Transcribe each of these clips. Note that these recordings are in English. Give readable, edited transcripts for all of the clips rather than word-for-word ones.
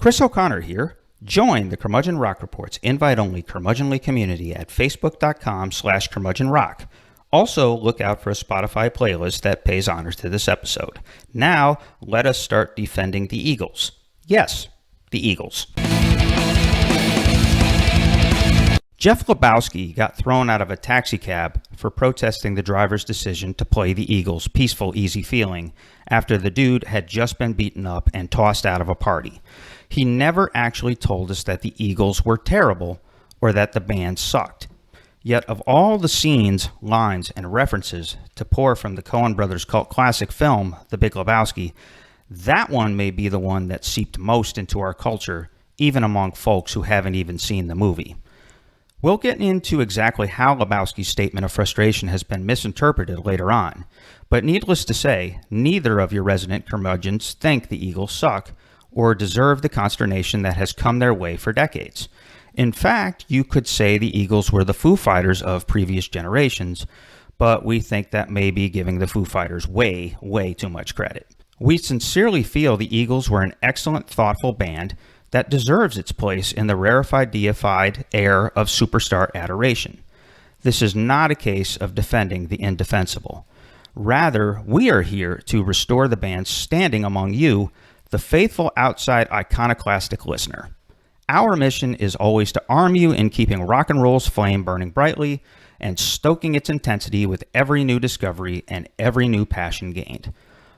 Chris O'Connor here. Join the Curmudgeon Rock Report's invite-only curmudgeonly community at facebook.com/curmudgeonrock. Also, look out for a Spotify playlist that pays honors to this episode. Now, let us start defending the Eagles. Yes, the Eagles. Jeff Lebowski got thrown out of a taxicab for protesting the driver's decision to play the Eagles' Peaceful, Easy Feeling after the dude had just been beaten up and tossed out of a party. He never actually told us that the Eagles were terrible or that the band sucked. Yet of all the scenes, lines, and references to pour from the Coen brothers' cult classic film, The Big Lebowski, that one may be the one that seeped most into our culture, even among folks who haven't even seen the movie. We'll get into exactly how Lebowski's statement of frustration has been misinterpreted later on, but needless to say, neither of your resident curmudgeons think the Eagles suck or deserve the consternation that has come their way for decades. In fact, you could say the Eagles were the Foo Fighters of previous generations, but we think that may be giving the Foo Fighters way, way too much credit. We sincerely feel the Eagles were an excellent, thoughtful band that deserves its place in the rarefied, deified air of superstar adoration. This is not a case of defending the indefensible. Rather, we are here to restore the band's standing among you, the faithful outside iconoclastic listener. Our mission is always to arm you in keeping rock and roll's flame burning brightly and stoking its intensity with every new discovery and every new passion gained.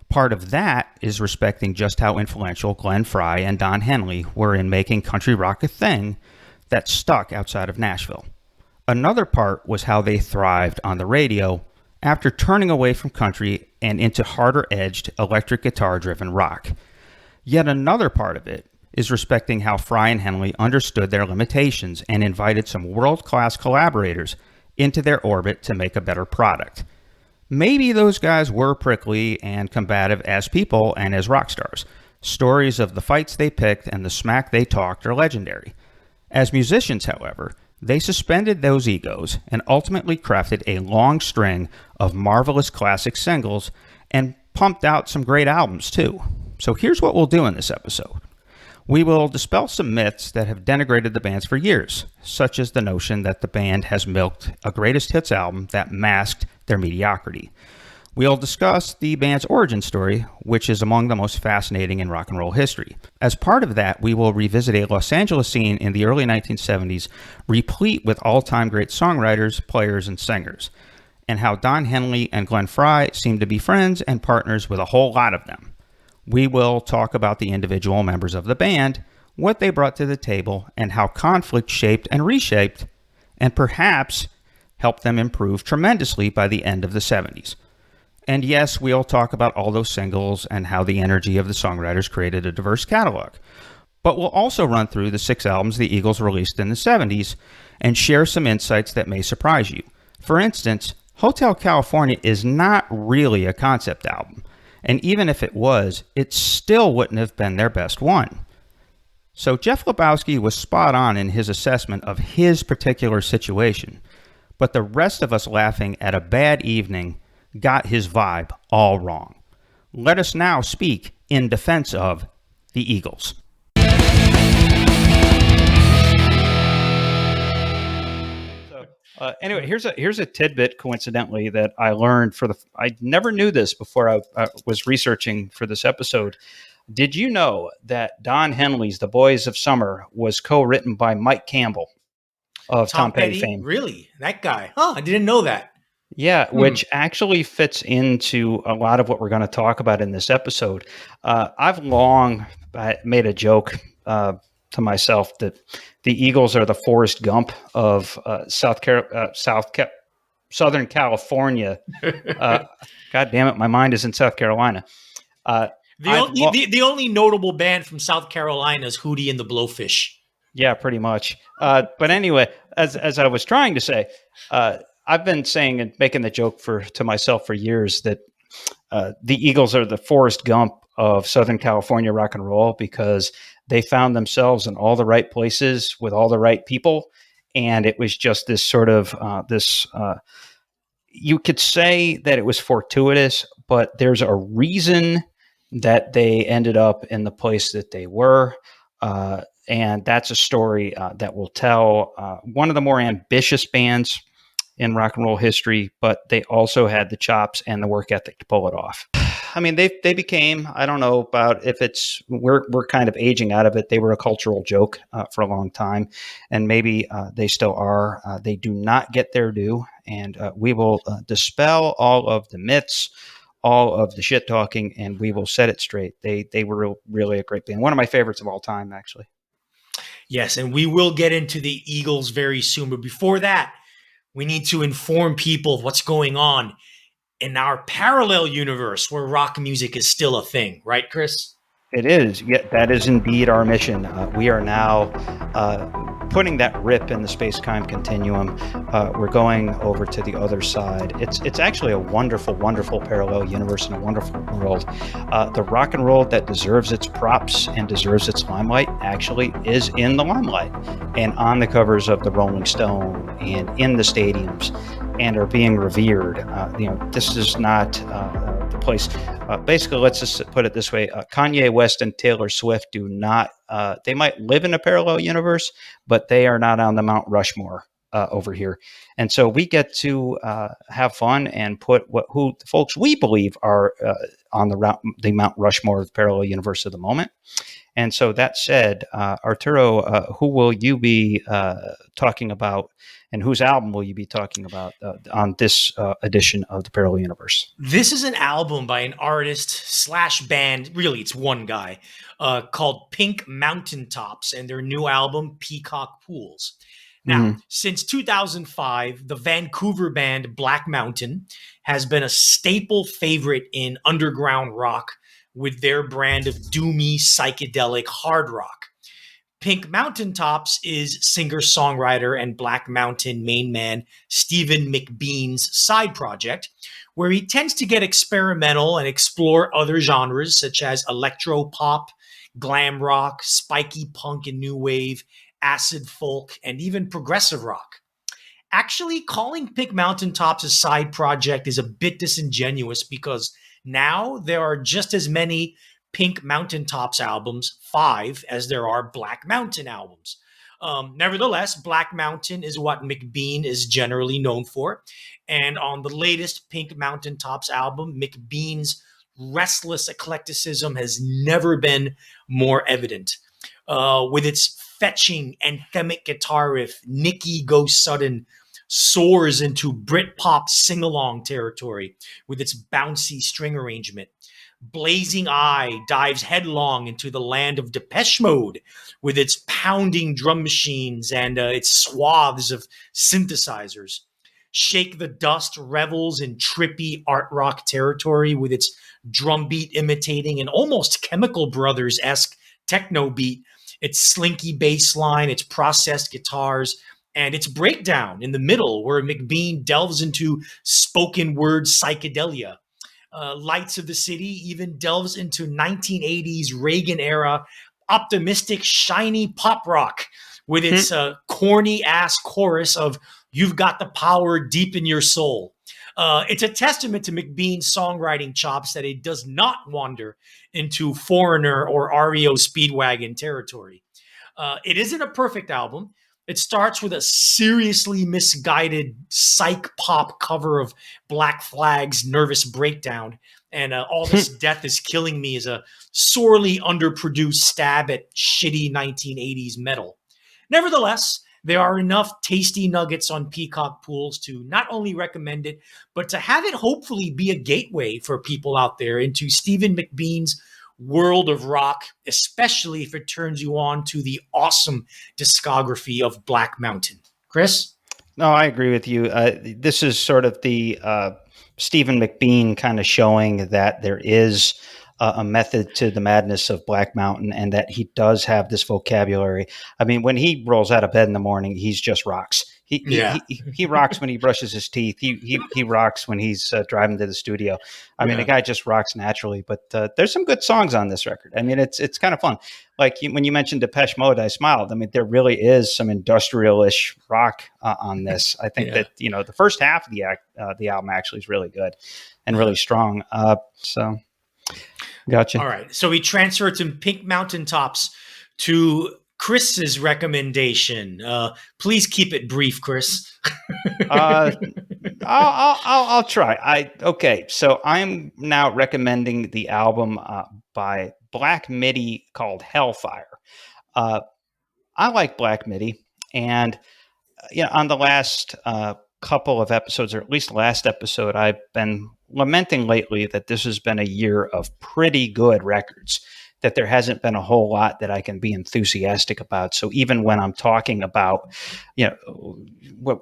Part of that is respecting just how influential Glenn Frey and Don Henley were in making country rock a thing that stuck outside of Nashville. Another part was how they thrived on the radio after turning away from country and into harder-edged electric guitar-driven rock. Yet another part of it is respecting how Frey and Henley understood their limitations and invited some world-class collaborators into their orbit to make a better product. Maybe those guys were prickly and combative as people and as rock stars. Stories of the fights they picked and the smack they talked are legendary. As musicians, however, they suspended those egos and ultimately crafted a long string of marvelous classic singles and pumped out some great albums too. So here's what we'll do in this episode. We will dispel some myths that have denigrated the bands for years, such as the notion that the band has milked a greatest hits album that masked their mediocrity. We'll discuss the band's origin story, which is among the most fascinating in rock and roll history. As part of that, we will revisit a Los Angeles scene in the early 1970s, replete with all-time great songwriters, players, and singers, and how Don Henley and Glenn Frey seem to be friends and partners with a whole lot of them. We will talk about the individual members of the band, what they brought to the table, and how conflict shaped and reshaped, and perhaps helped them improve tremendously by the end of the 70s. And yes, we'll talk about all those singles and how the energy of the songwriters created a diverse catalog. But we'll also run through the 6 albums the Eagles released in the 70s and share some insights that may surprise you. For instance, Hotel California is not really a concept album. And even if it was, it still wouldn't have been their best one. So Jeff Lebowski was spot on in his assessment of his particular situation, but the rest of us laughing at a bad evening got his vibe all wrong. Let us now speak in defense of the Eagles. Anyway, here's a tidbit, coincidentally, that I learned I never knew this before I was researching for this episode. Did you know that Don Henley's The Boys of Summer was co-written by Mike Campbell of Tom Petty fame? Really? That guy? Huh, I didn't know that. Yeah, which actually fits into a lot of what we're going to talk about in this episode. I've long made a joke to myself that the Eagles are the Forrest Gump of Southern California. God damn it, my mind is in South Carolina. The only notable band from South Carolina is Hootie and the Blowfish. Yeah, pretty much. But anyway, as I was trying to say, I've been saying and making the joke to myself for years that the Eagles are the Forrest Gump of Southern California rock and roll because they found themselves in all the right places with all the right people. And it was just this sort of you could say that it was fortuitous, but there's a reason that they ended up in the place that they were. And that's a story that will tell one of the more ambitious bands in rock and roll history, but they also had the chops and the work ethic to pull it off. I mean, they became, I don't know about if it's, we're kind of aging out of it. They were a cultural joke for a long time, and maybe they still are. They do not get their due, and we will dispel all of the myths, all of the shit talking, and we will set it straight. They were really a great band. One of my favorites of all time, actually. Yes, and we will get into the Eagles very soon. But before that, we need to inform people of what's going on in our parallel universe where rock music is still a thing. Right, Chris? It is. Yeah, that is indeed our mission. We are now putting that rip in the space-time continuum. We're going over to the other side. It's actually a wonderful, wonderful parallel universe and a wonderful world. The rock and roll that deserves its props and deserves its limelight actually is in the limelight and on the covers of the Rolling Stone and in the stadiums and are being revered. This is not the place. Basically, let's just put it this way. Kanye West and Taylor Swift do not, they might live in a parallel universe, but they are not on the Mount Rushmore over here. And so we get to have fun and put who the folks we believe are on the Mount Rushmore of the parallel universe of the moment. And so that said, Arturo, who will you be talking about, and whose album will you be talking about on this edition of the Parallel Universe? This is an album by an artist / band, really it's one guy, called Pink Mountaintops, and their new album, Peacock Pools. Now, since 2005, the Vancouver band Black Mountain has been a staple favorite in underground rock with their brand of doomy psychedelic hard rock. Pink Mountaintops is singer-songwriter and Black Mountain main man Stephen McBean's side project, where he tends to get experimental and explore other genres such as electro pop, glam rock, spiky punk and new wave, acid folk, and even progressive rock. Actually, calling Pink Mountaintops a side project is a bit disingenuous because now there are just as many Pink Mountaintops albums, 5, as there are Black Mountain albums. Nevertheless, Black Mountain is what McBean is generally known for. And on the latest Pink Mountaintops album, McBean's restless eclecticism has never been more evident. With its fetching anthemic guitar riff, Nicky Goes Sudden soars into Britpop sing-along territory with its bouncy string arrangement. Blazing Eye dives headlong into the land of Depeche Mode with its pounding drum machines and its swaths of synthesizers. Shake the Dust revels in trippy art rock territory with its drum beat imitating an almost Chemical Brothers-esque techno beat, its slinky bass line, its processed guitars, and its breakdown in the middle where McBean delves into spoken word psychedelia. Lights of the City even delves into 1980s Reagan-era optimistic, shiny pop rock with its corny-ass chorus of "You've got the power deep in your soul." It's a testament to McBean's songwriting chops that it does not wander into Foreigner or REO Speedwagon territory. It isn't a perfect album. It starts with a seriously misguided psych pop cover of Black Flag's Nervous Breakdown, and All This Death Is Killing Me is a sorely underproduced stab at shitty 1980s metal. Nevertheless, there are enough tasty nuggets on Peacock Pools to not only recommend it, but to have it hopefully be a gateway for people out there into Stephen McBean's world of rock, especially if it turns you on to the awesome discography of Black Mountain. Chris? No, I agree with you. This is sort of the Stephen McBean kind of showing that there is a method to the madness of Black Mountain and that he does have this vocabulary. I mean, when he rolls out of bed in the morning, he's just rocks. He rocks when he brushes his teeth. He rocks when he's driving to the studio. I mean, the guy just rocks naturally. But there's some good songs on this record. I mean, it's kind of fun. Like when you mentioned Depeche Mode, I smiled. I mean, there really is some industrial-ish rock on this. I think that the first half of the album actually is really good and really strong. So, gotcha. All right. So we transferred to Pink Mountaintops to Chris's recommendation. Please keep it brief, Chris. I'll try. Okay. So I'm now recommending the album by Black Midi called Hellfire. I like Black Midi, and on the last couple of episodes, or at least last episode, I've been lamenting lately that this has been a year of pretty good records, that there hasn't been a whole lot that I can be enthusiastic about. So even when I'm talking about, what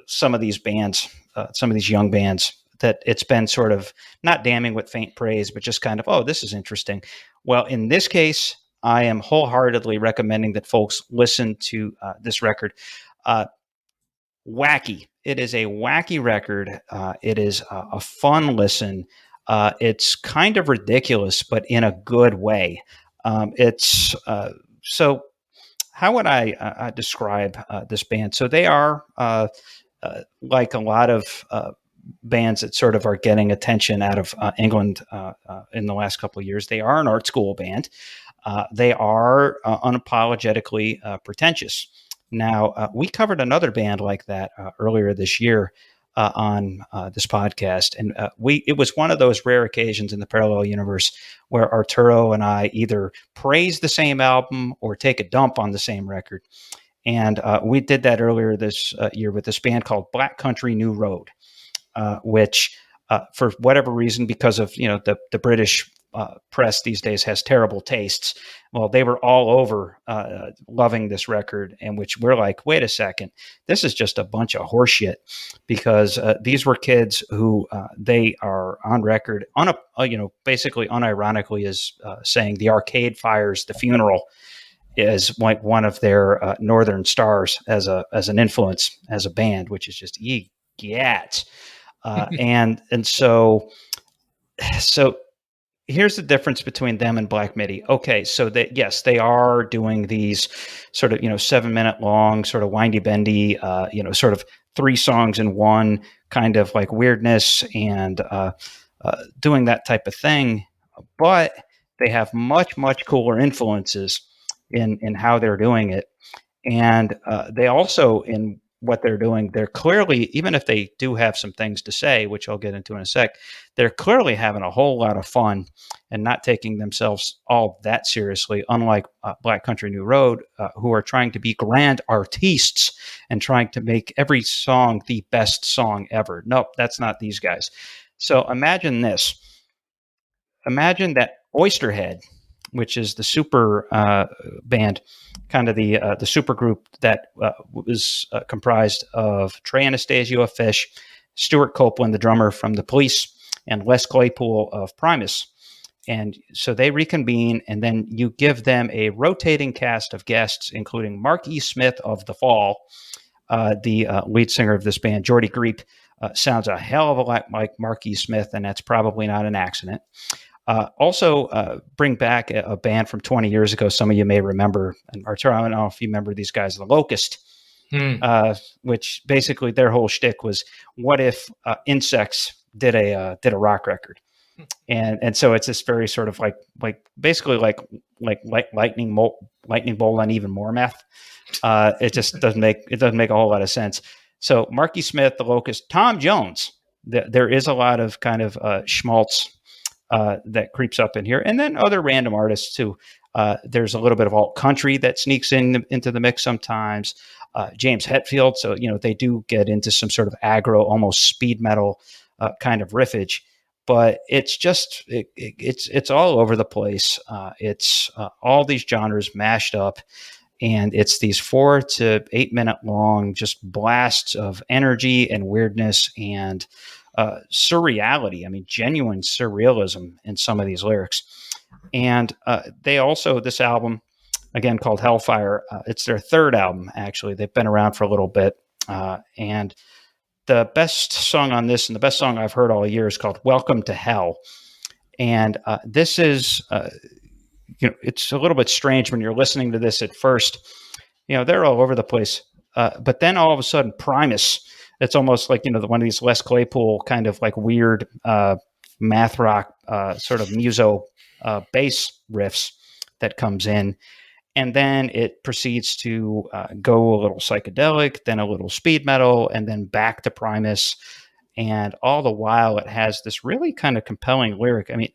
some of these bands, some of these young bands, that it's been sort of not damning with faint praise, but just kind of, oh, this is interesting. Well, in this case, I am wholeheartedly recommending that folks listen to this record. Wacky. It is a wacky record. It is a fun listen. It's kind of ridiculous, but in a good way. It's so. How would I describe this band? So they are like a lot of bands that sort of are getting attention out of England in the last couple of years. They are an art school band. They are unapologetically pretentious. Now, we covered another band like that earlier this year on this podcast, and it was one of those rare occasions in the parallel universe where Arturo and I either praise the same album or take a dump on the same record. And we did that earlier this year with this band called Black Country New Road, which, for whatever reason, because of the British press these days has terrible tastes. Well, they were all over loving this record, and which we're like, wait a second, this is just a bunch of horseshit, because these were kids who they are on record, basically unironically as saying the Arcade Fire's The Funeral is like one of their northern stars as an influence as a band, which is just yet. And so here's the difference between them and Black Midi. Okay, so they are doing these sort of 7-minute long, sort of windy bendy, sort of 3 songs in one, kind of like weirdness and doing that type of thing. But they have much cooler influences in how they're doing it, and they also, in what they're doing, they're clearly, even if they do have some things to say, which I'll get into in a sec, they're clearly having a whole lot of fun and not taking themselves all that seriously, unlike Black Country New Road, who are trying to be grand artistes and trying to make every song the best song ever. Nope, that's not these guys. So imagine this. Imagine that Oysterhead, which is the super band, kind of the super group that was comprised of Trey Anastasio of Fish, Stuart Copeland, the drummer from The Police, and Les Claypool of Primus. And so they reconvene, and then you give them a rotating cast of guests, including Mark E. Smith of The Fall, the lead singer of this band. Jordy Greep sounds a hell of a lot like Mark E. Smith, and that's probably not an accident. Also, bring back a band from 20 years ago. Some of you may remember, and Arturo, I don't know if you remember these guys, The Locust, which basically their whole shtick was, what if Insects did a rock record? And so it's this very sort of like basically like lightning bolt on even more meth. It just doesn't make a whole lot of sense. So Marky Smith, The Locust, Tom Jones. There is a lot of kind of schmaltz that creeps up in here, and then other random artists too. There's a little bit of alt country that sneaks into the mix sometimes. James Hetfield, so they do get into some sort of aggro, almost speed metal kind of riffage, but it's just it's all over the place. It's all these genres mashed up, and it's these 4 to 8 minute long just blasts of energy and weirdness and surreality. I mean, genuine surrealism in some of these lyrics. And they also, this album, again called Hellfire, it's their 3rd album, actually. They've been around for a little bit. And the best song on this, and the best song I've heard all year, is called Welcome to Hell. And this is, it's a little bit strange when you're listening to this at first. They're all over the place. But then all of a sudden, Primus, it's almost like, one of these Les Claypool kind of like weird math rock sort of muso bass riffs that comes in. And then it proceeds to go a little psychedelic, then a little speed metal, and then back to Primus. And all the while, it has this really kind of compelling lyric. I mean,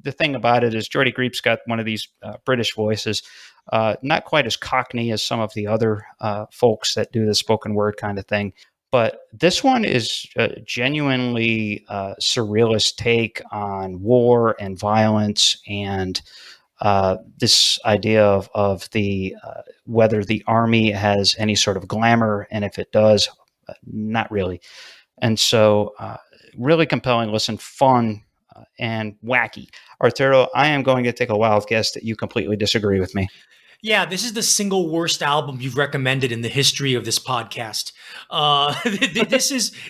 the thing about it is Jordy Greep's got one of these British voices, not quite as cockney as some of the other folks that do the spoken word kind of thing. But this one is a genuinely surrealist take on war and violence and this idea of the whether the army has any sort of glamour, and if it does, not really. And so, really compelling listen, fun and wacky. Arturo, I am going to take a wild guess that you completely disagree with me. Yeah, this is the single worst album you've recommended in the history of this podcast.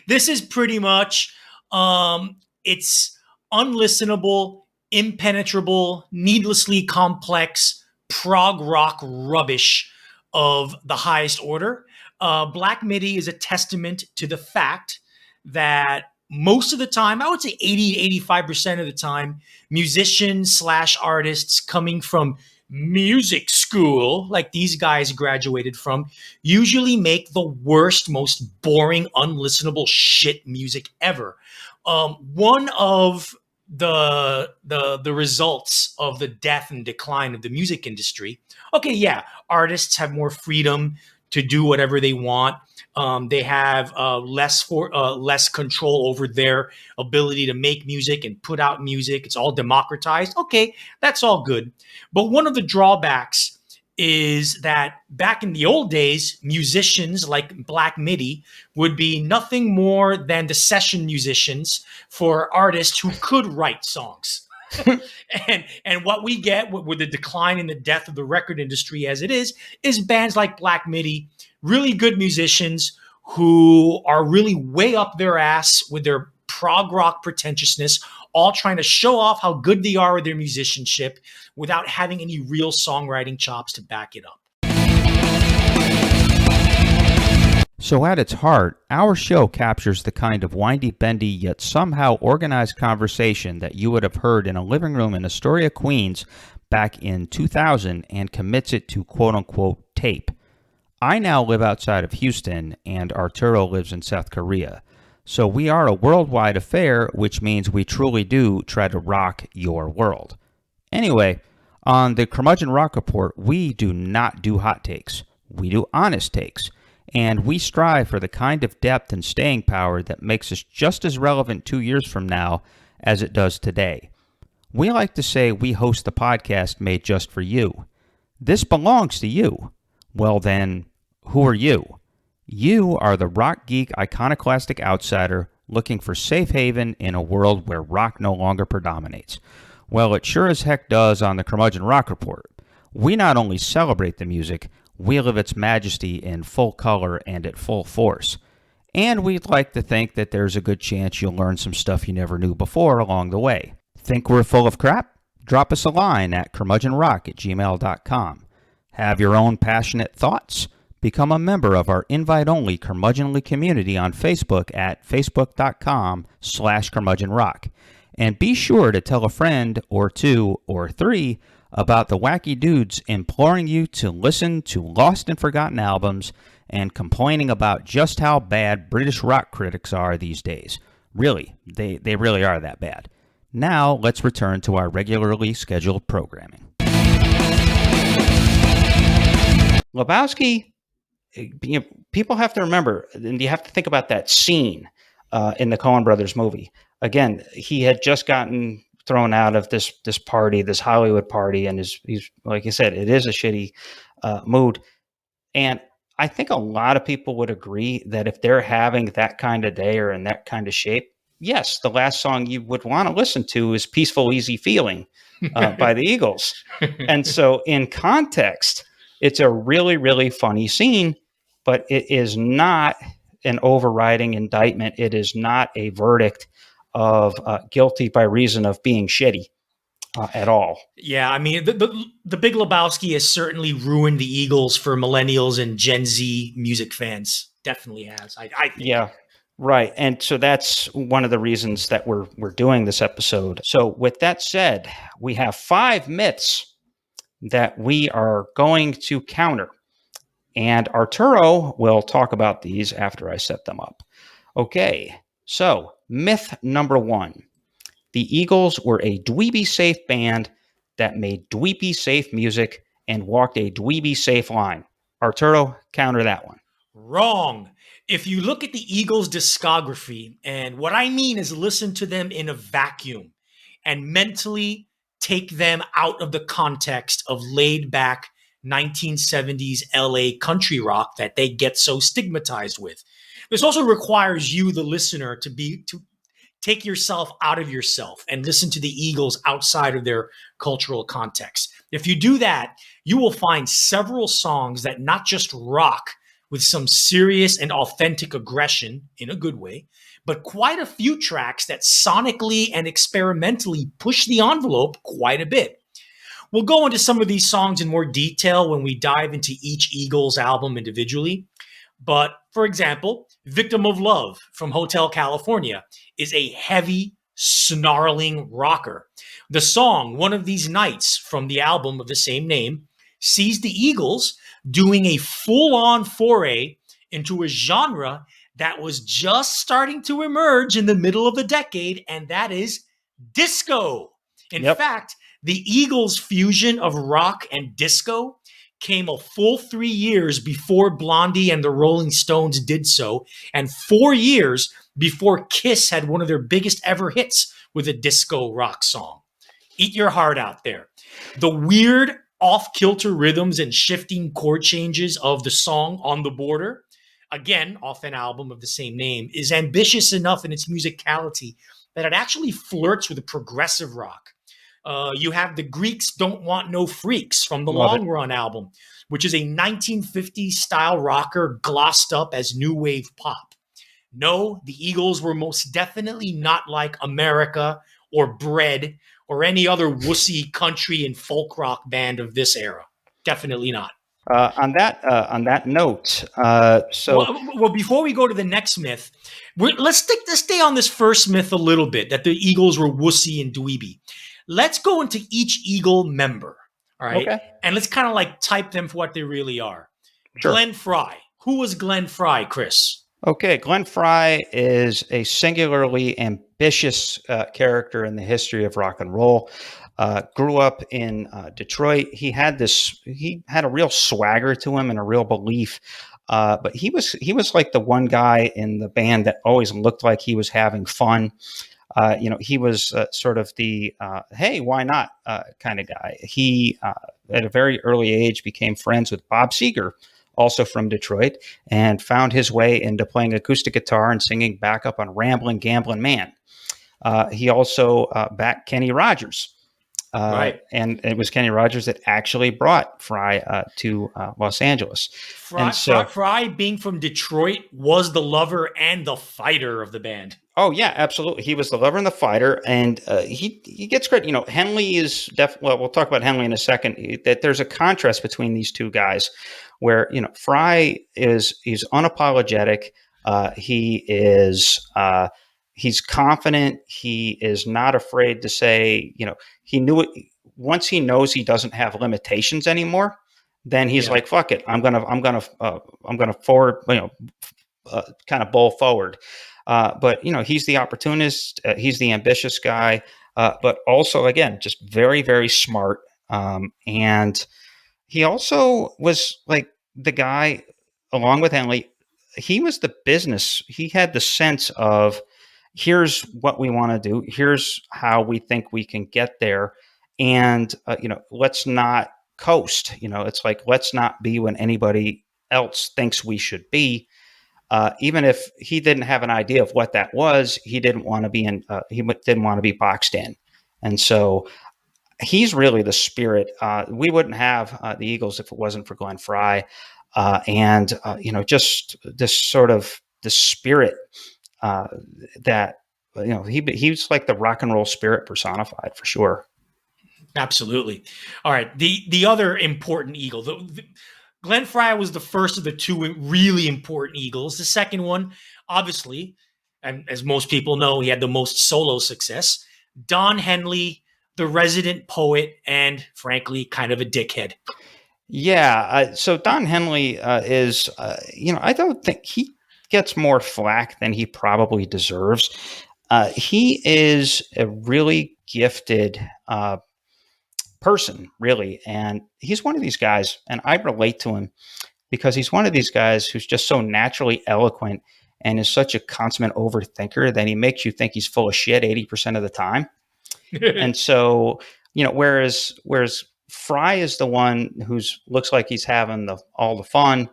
This is pretty much it's unlistenable, impenetrable, needlessly complex prog rock rubbish of the highest order. Black Midi is a testament to the fact that most of the time, I would say 80 to 85% of the time, musicians / artists coming from music school, like these guys graduated from, usually make the worst, most boring, unlistenable shit music ever. One of the results of the death and decline of the music industry. Okay, yeah, artists have more freedom to do whatever they want. They have less control over their ability to make music and put out music. It's all democratized. Okay, that's all good. But one of the drawbacks is that back in the old days, musicians like Black Midi would be nothing more than the session musicians for artists who could write songs. and what we get with the decline and the death of the record industry as it is bands like Black Midi, really good musicians who are really way up their ass with their prog rock pretentiousness, all trying to show off how good they are with their musicianship without having any real songwriting chops to back it up. So at its heart, our show captures the kind of windy-bendy yet somehow organized conversation that you would have heard in a living room in Astoria, Queens back in 2000 and commits it to quote-unquote tape. I now live outside of Houston and Arturo lives in South Korea. So we are a worldwide affair, which means we truly do try to rock your world. Anyway, on the Curmudgeon Rock Report, we do not do hot takes. We do honest takes. And we strive for the kind of depth and staying power that makes us just as relevant 2 years from now as it does today. We like to say we host the podcast made just for you. This belongs to you. Well then, who are you? You are the rock geek iconoclastic outsider looking for safe haven in a world where rock no longer predominates. Well, it sure as heck does on the Curmudgeon Rock Report. We not only celebrate the music, we live its majesty in full color and at full force. And we'd like to think that there's a good chance you'll learn some stuff you never knew before along the way. Think we're full of crap? Drop us a line at curmudgeonrock@gmail.com. Have your own passionate thoughts? Become a member of our invite-only curmudgeonly community on Facebook at facebook.com/curmudgeonrock. And be sure to tell a friend or two or three about the wacky dudes imploring you to listen to lost and forgotten albums and complaining about just how bad British rock critics are these days. Really, they really are that bad. Now, let's return to our regularly scheduled programming. Lebowski, people have to remember, and you have to think about that scene in the Coen Brothers movie. Again, he had just gotten thrown out of this party, this Hollywood party, and he's like I said, it is a shitty mood. And I think a lot of people would agree that if they're having that kind of day or in that kind of shape, yes, the last song you would want to listen to is Peaceful Easy Feeling by the Eagles. And so in context, it's a really, really funny scene, but it is not an overriding indictment. It is not a verdict of guilty by reason of being shitty at all. Yeah, I mean, the Big Lebowski has certainly ruined the Eagles for millennials and Gen Z music fans. Definitely has. I think. Yeah, right. And so that's one of the reasons that we're doing this episode. So with that said, we have 5 myths that we are going to counter. And Arturo will talk about these after I set them up. Okay, so myth number 1. The Eagles were a dweeby-safe band that made dweeby-safe music and walked a dweeby-safe line. Arturo, counter that one. Wrong. If you look at the Eagles' discography, and what I mean is listen to them in a vacuum and mentally take them out of the context of laid back 1970s LA country rock that they get so stigmatized with. This also requires you, the listener, to take yourself out of yourself and listen to the Eagles outside of their cultural context. If you do that, you will find several songs that not just rock with some serious and authentic aggression in a good way, but quite a few tracks that sonically and experimentally push the envelope quite a bit. We'll go into some of these songs in more detail when we dive into each Eagles album individually. But for example, Victim of Love from Hotel California is a heavy, snarling rocker. The song One of These Nights from the album of the same name sees the Eagles doing a full-on foray into a genre that was just starting to emerge in the middle of the decade, and that is disco. In fact, the Eagles' fusion of rock and disco came a full 3 years before Blondie and the Rolling Stones did so, and 4 years before Kiss had one of their biggest ever hits with a disco rock song. Eat your heart out there. The weird off-kilter rhythms and shifting chord changes of the song On the Border, again, off an album of the same name, is ambitious enough in its musicality that it actually flirts with a progressive rock. You have the Greeks Don't Want No Freaks from the Long Run album, which is a 1950s style rocker glossed up as new wave pop. No, the Eagles were most definitely not like America or Bread or any other wussy country and folk rock band of this era. Definitely not. On that note, well, before we go to the next myth, let's stay on this first myth a little bit, that the Eagles were wussy and dweeby. Let's go into each Eagle member, all right? Okay. And let's kind of like type them for what they really are. Sure. Glenn Frey. Who was Glenn Frey, Chris? Okay, Glenn Frey is a singularly ambitious character in the history of rock and roll. Grew up in Detroit. He had a real swagger to him and a real belief. But he was like the one guy in the band that always looked like he was having fun. He was sort of the hey, why not kind of guy. He, at a very early age, became friends with Bob Seger, also from Detroit, and found his way into playing acoustic guitar and singing backup on Ramblin' Gamblin' Man. He also backed Kenny Rogers. Right. And it was Kenny Rogers that actually brought Frey to Los Angeles. Frey, being from Detroit, was the lover and the fighter of the band. Oh, yeah, absolutely. He was the lover and the fighter, and he gets credit. Henley is definitely, well, we'll talk about Henley in a second, that there's a contrast between these two guys where, Frey he's unapologetic. He's confident. He is not afraid to say, he knew it. Once he knows he doesn't have limitations anymore, then he's like, fuck it. I'm gonna forward, kind of bowl forward. But he's the opportunist. He's the ambitious guy. But also, again, just very, very smart. And he also was like the guy, along with Henley. He was the business. He had the sense of, here's what we want to do. Here's how we think we can get there. And, let's not coast. It's like, let's not be when anybody else thinks we should be. Even if he didn't have an idea of what that was, he didn't want to be didn't want to be boxed in. And so he's really the spirit. We wouldn't have the Eagles if it wasn't for Glenn Frey. Just this sort of the spirit that, he's like the rock and roll spirit personified for sure. Absolutely. All right. The other important Eagle, Glenn Frey was the first of the two really important Eagles. The second one, obviously, and as most people know, he had the most solo success. Don Henley, the resident poet, and frankly, kind of a dickhead. Yeah. So Don Henley is, I don't think he gets more flack than he probably deserves. He is a really gifted person, really. And he's one of these guys, and I relate to him because he's one of these guys who's just so naturally eloquent and is such a consummate overthinker that he makes you think he's full of shit 80% of the time. And so, whereas Fry is the one who's looks like he's having all the fun,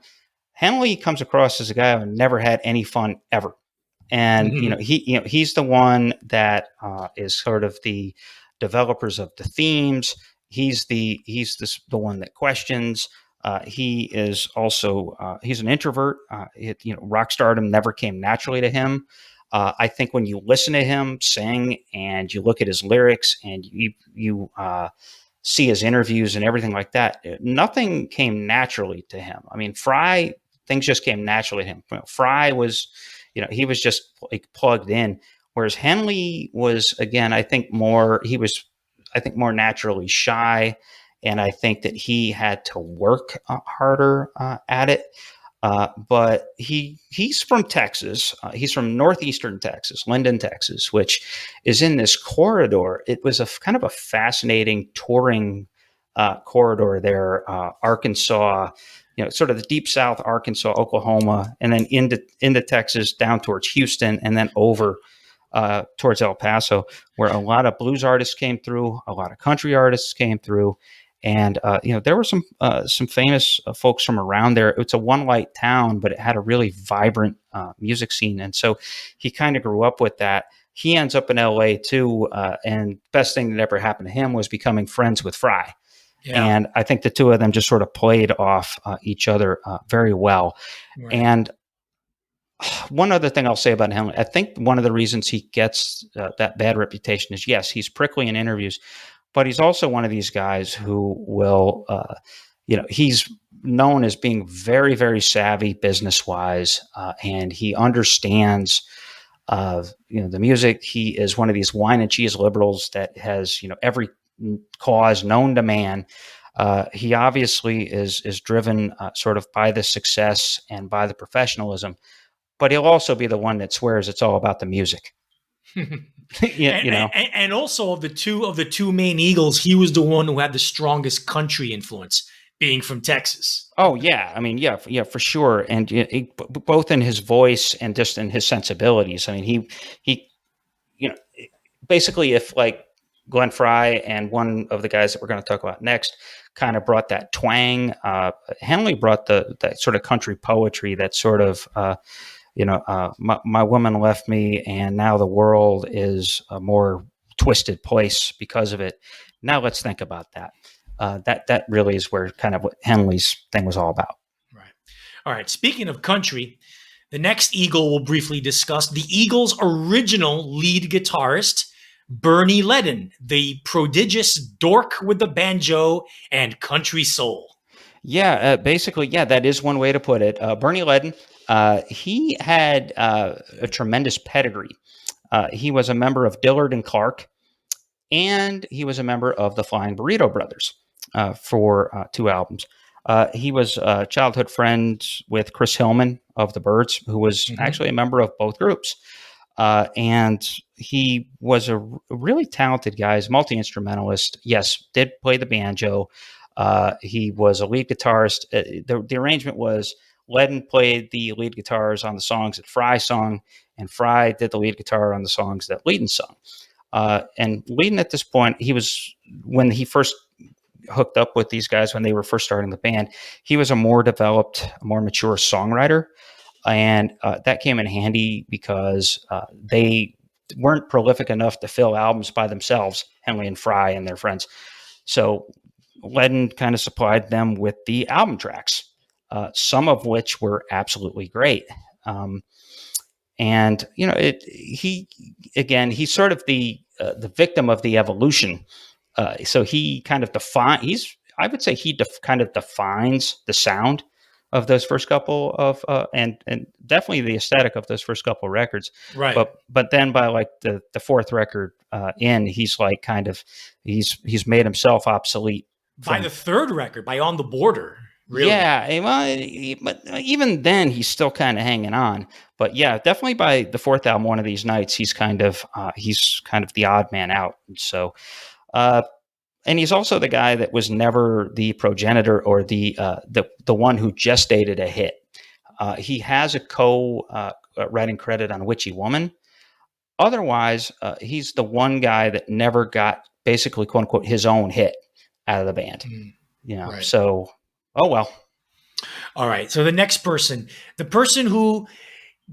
Henley comes across as a guy who never had any fun ever. And he's the one that is sort of the developers of the themes. He's the one that questions. He is also he's an introvert. Rock stardom never came naturally to him. I think when you listen to him sing and you look at his lyrics and you see his interviews and everything like that, nothing came naturally to him. I mean, Fry, things just came naturally to him. Fry was, he was just like plugged in, whereas Henley was, again, I think more naturally shy. And I think that he had to work harder at it. But he's from Texas. He's from northeastern Texas, Linden, Texas, which is in this corridor. It was a kind of a fascinating touring corridor there, Arkansas, sort of the deep South, Arkansas, Oklahoma, and then into Texas, down towards Houston, and then over towards El Paso, where a lot of blues artists came through, a lot of country artists came through. And, there were some famous folks from around there. It's a one light town, but it had a really vibrant music scene. And so he kind of grew up with that. He ends up in LA too. And best thing that ever happened to him was becoming friends with Fry. Yeah. And I think the two of them just sort of played off each other very well. Right. And one other thing I'll say about Henley, I think one of the reasons he gets that bad reputation is, yes, he's prickly in interviews, but he's also one of these guys who will, he's known as being very, very savvy business-wise, and he understands, the music. He is one of these wine and cheese liberals that has, every cause known to man. He obviously is driven sort of by the success and by the professionalism, but he'll also be the one that swears it's all about the music. And also of the two main Eagles, he was the one who had the strongest country influence, being from Texas. Oh yeah, I mean, yeah, for sure, and both in his voice and just in his sensibilities. I mean, he, basically, if like Glenn Fry and one of the guys that we're going to talk about next kind of brought that twang, Henley brought that sort of country poetry, that sort of. My woman left me, and now the world is a more twisted place because of it. Now let's think about that. That really is where kind of what Henley's thing was all about. Right. All right. Speaking of country, the next Eagle we'll briefly discuss, the Eagles' original lead guitarist, Bernie Leadon, the prodigious dork with the banjo and country soul. Yeah, basically, yeah, that is one way to put it. Bernie Leadon, he had a tremendous pedigree. He was a member of Dillard and Clark, and he was a member of the Flying Burrito Brothers for 2 albums. He was a childhood friend with Chris Hillman of the Byrds, who was actually a member of both groups. And he was a really talented guy. He's a multi-instrumentalist. Yes, did play the banjo. He was a lead guitarist. The arrangement was Leadon played the lead guitars on the songs that Fry sung, and Fry did the lead guitar on the songs that Leadon sung. And Leadon at this point, when he first hooked up with these guys, when they were first starting the band, he was a more developed, more mature songwriter. And that came in handy because they weren't prolific enough to fill albums by themselves, Henley and Fry and their friends. So Leadon kind of supplied them with the album tracks, some of which were absolutely great. And he's sort of the victim of the evolution. So he kind of defines the sound of those first couple of and definitely the aesthetic of those first couple of records. Right. But then by like the fourth record in, he's like kind of he's made himself obsolete. By the third record, by On the Border, really. Yeah, well, but even then he's still kind of hanging on. But yeah, definitely by the fourth album, One of These Nights, he's kind of the odd man out. So, and he's also the guy that was never the progenitor or the one who gestated a hit. He has a writing credit on Witchy Woman. Otherwise, he's the one guy that never got basically quote unquote his own hit out of the band. Right. So. Oh, well. All right. So the next person, the person who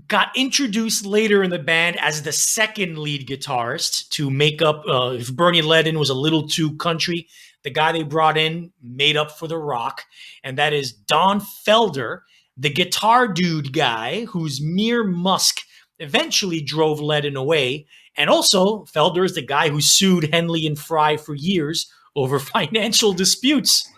got introduced later in the band as the second lead guitarist to make up, if Bernie Leadon was a little too country, the guy they brought in made up for the rock. And that is Don Felder, the guitar dude guy whose mere musk eventually drove Leadon away. And also, Felder is the guy who sued Henley and Fry for years over financial disputes.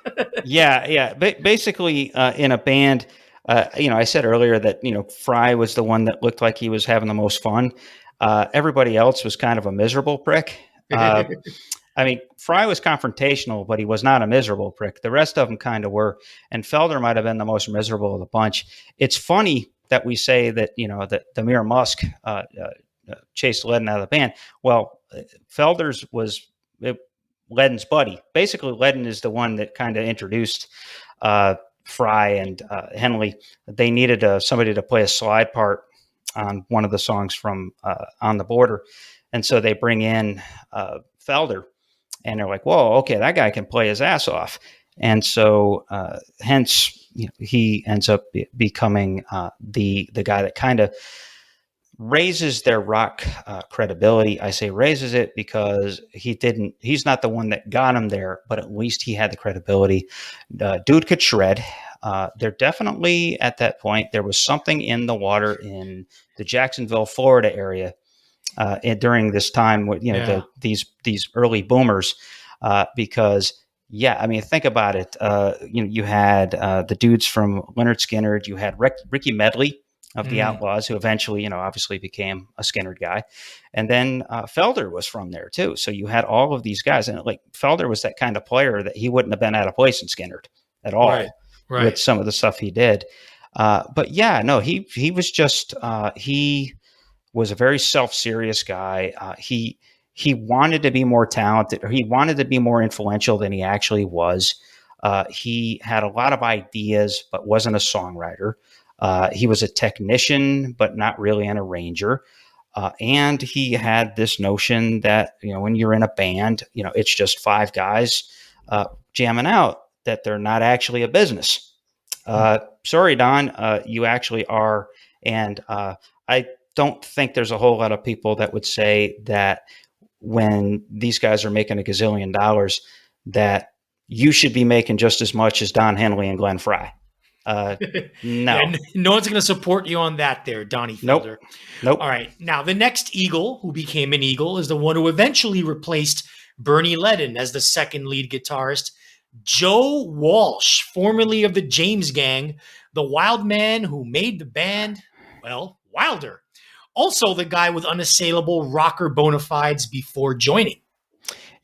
Yeah. Basically, in a band, I said earlier that, Fry was the one that looked like he was having the most fun. Everybody else was kind of a miserable prick. I mean, Fry was confrontational, but he was not a miserable prick. The rest of them kind of were. And Felder might have been the most miserable of the bunch. It's funny that we say that, that the mere Musk chased Leadon out of the band. Well, Felder's was Leadon's buddy. Basically, Leadon is the one that kind of introduced Fry and Henley. They needed somebody to play a slide part on one of the songs from On the Border. And so they bring in Felder, and they're like, whoa, okay, that guy can play his ass off. And so hence he ends up becoming the guy that kind of raises their rock credibility. I say raises it because he's not the one that got him there, but at least he had the credibility. Dude could shred. There definitely at that point, there was something in the water in the Jacksonville, Florida area during this time with, these early boomers, because I mean, think about it. You had the dudes from Lynyrd Skynyrd, you had Ricky Medley of the Outlaws, who eventually, obviously became a Skynyrd guy. And then Felder was from there too. So you had all of these guys, and like Felder was that kind of player that he wouldn't have been out of place in Skynyrd at all, right. With some of the stuff he did. But he was just, he was a very self-serious guy. He wanted to be more talented, or he wanted to be more influential than he actually was. He had a lot of ideas, but wasn't a songwriter. He was a technician, but not really an arranger. And he had this notion that, when you're in a band, it's just five guys jamming out, that they're not actually a business. Sorry, Don, you actually are. And I don't think there's a whole lot of people that would say that when these guys are making $1 gazillion, that you should be making just as much as Don Henley and Glenn Fry. No. Yeah, no one's going to support you on that there, Donnie Felder. Nope. All right. Now, the next Eagle who became an Eagle is the one who eventually replaced Bernie Leadon as the second lead guitarist, Joe Walsh, formerly of the James Gang, the wild man who made the band, well, wilder. Also the guy with unassailable rocker bona fides before joining.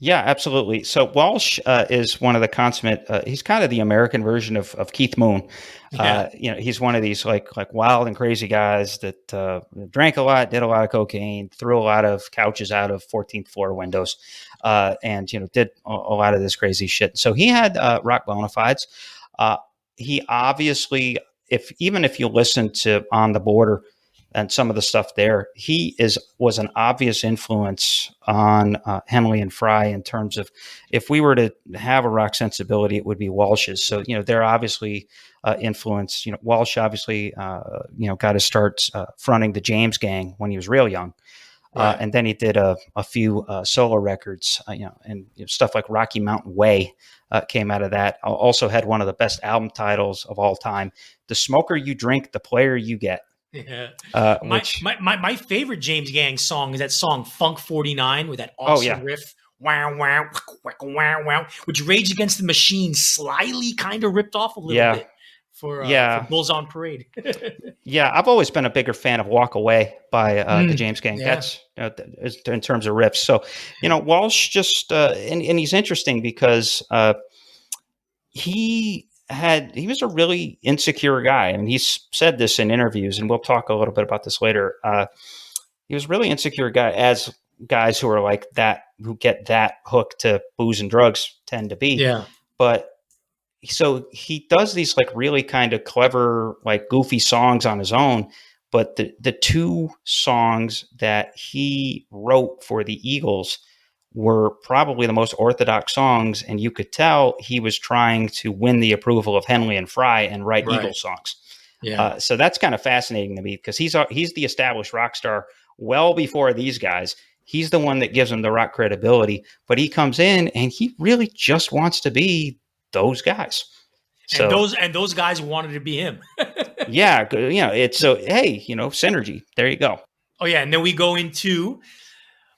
Yeah, absolutely. So Walsh is one of the consummate. He's kind of the American version of Keith Moon. Yeah. He's one of these like wild and crazy guys that drank a lot, did a lot of cocaine, threw a lot of couches out of 14th floor windows, and did a lot of this crazy shit. So he had rock bona fides. He obviously, if you listen to On the Border and some of the stuff there, he was an obvious influence on Henley and Fry in terms of, if we were to have a rock sensibility, it would be Walsh's. So, they're obviously influenced. Walsh obviously, got to start fronting the James Gang when he was real young. Right. And then he did a few solo records, and stuff like Rocky Mountain Way came out of that. Also had one of the best album titles of all time, The Smoker You Drink, The Player You Get. Yeah. My favorite James Gang song is that song Funk 49 with that awesome riff. Wow, wow, wow, wow, which Rage Against the Machine slyly kind of ripped off a little bit for Bulls on Parade. Yeah, I've always been a bigger fan of "Walk Away" by the James Gang. Yeah. That's in terms of riffs. So, Walsh just and he's interesting because he was a really insecure guy, and he's said this in interviews, and we'll talk a little bit about this later. He was a really insecure guy, as guys who are like that, who get that hooked to booze and drugs tend to be. Yeah. But so he does these like really kind of clever, like goofy songs on his own. But the two songs that he wrote for the Eagles were probably the most orthodox songs, and you could tell he was trying to win the approval of Henley and Fry and write Eagles songs. Yeah. So that's kind of fascinating to me because he's the established rock star well before these guys. He's the one that gives them the rock credibility, but he comes in and he really just wants to be those guys. So, and those guys wanted to be him. yeah, it's so, hey, synergy. There you go. Oh yeah, and then we go into,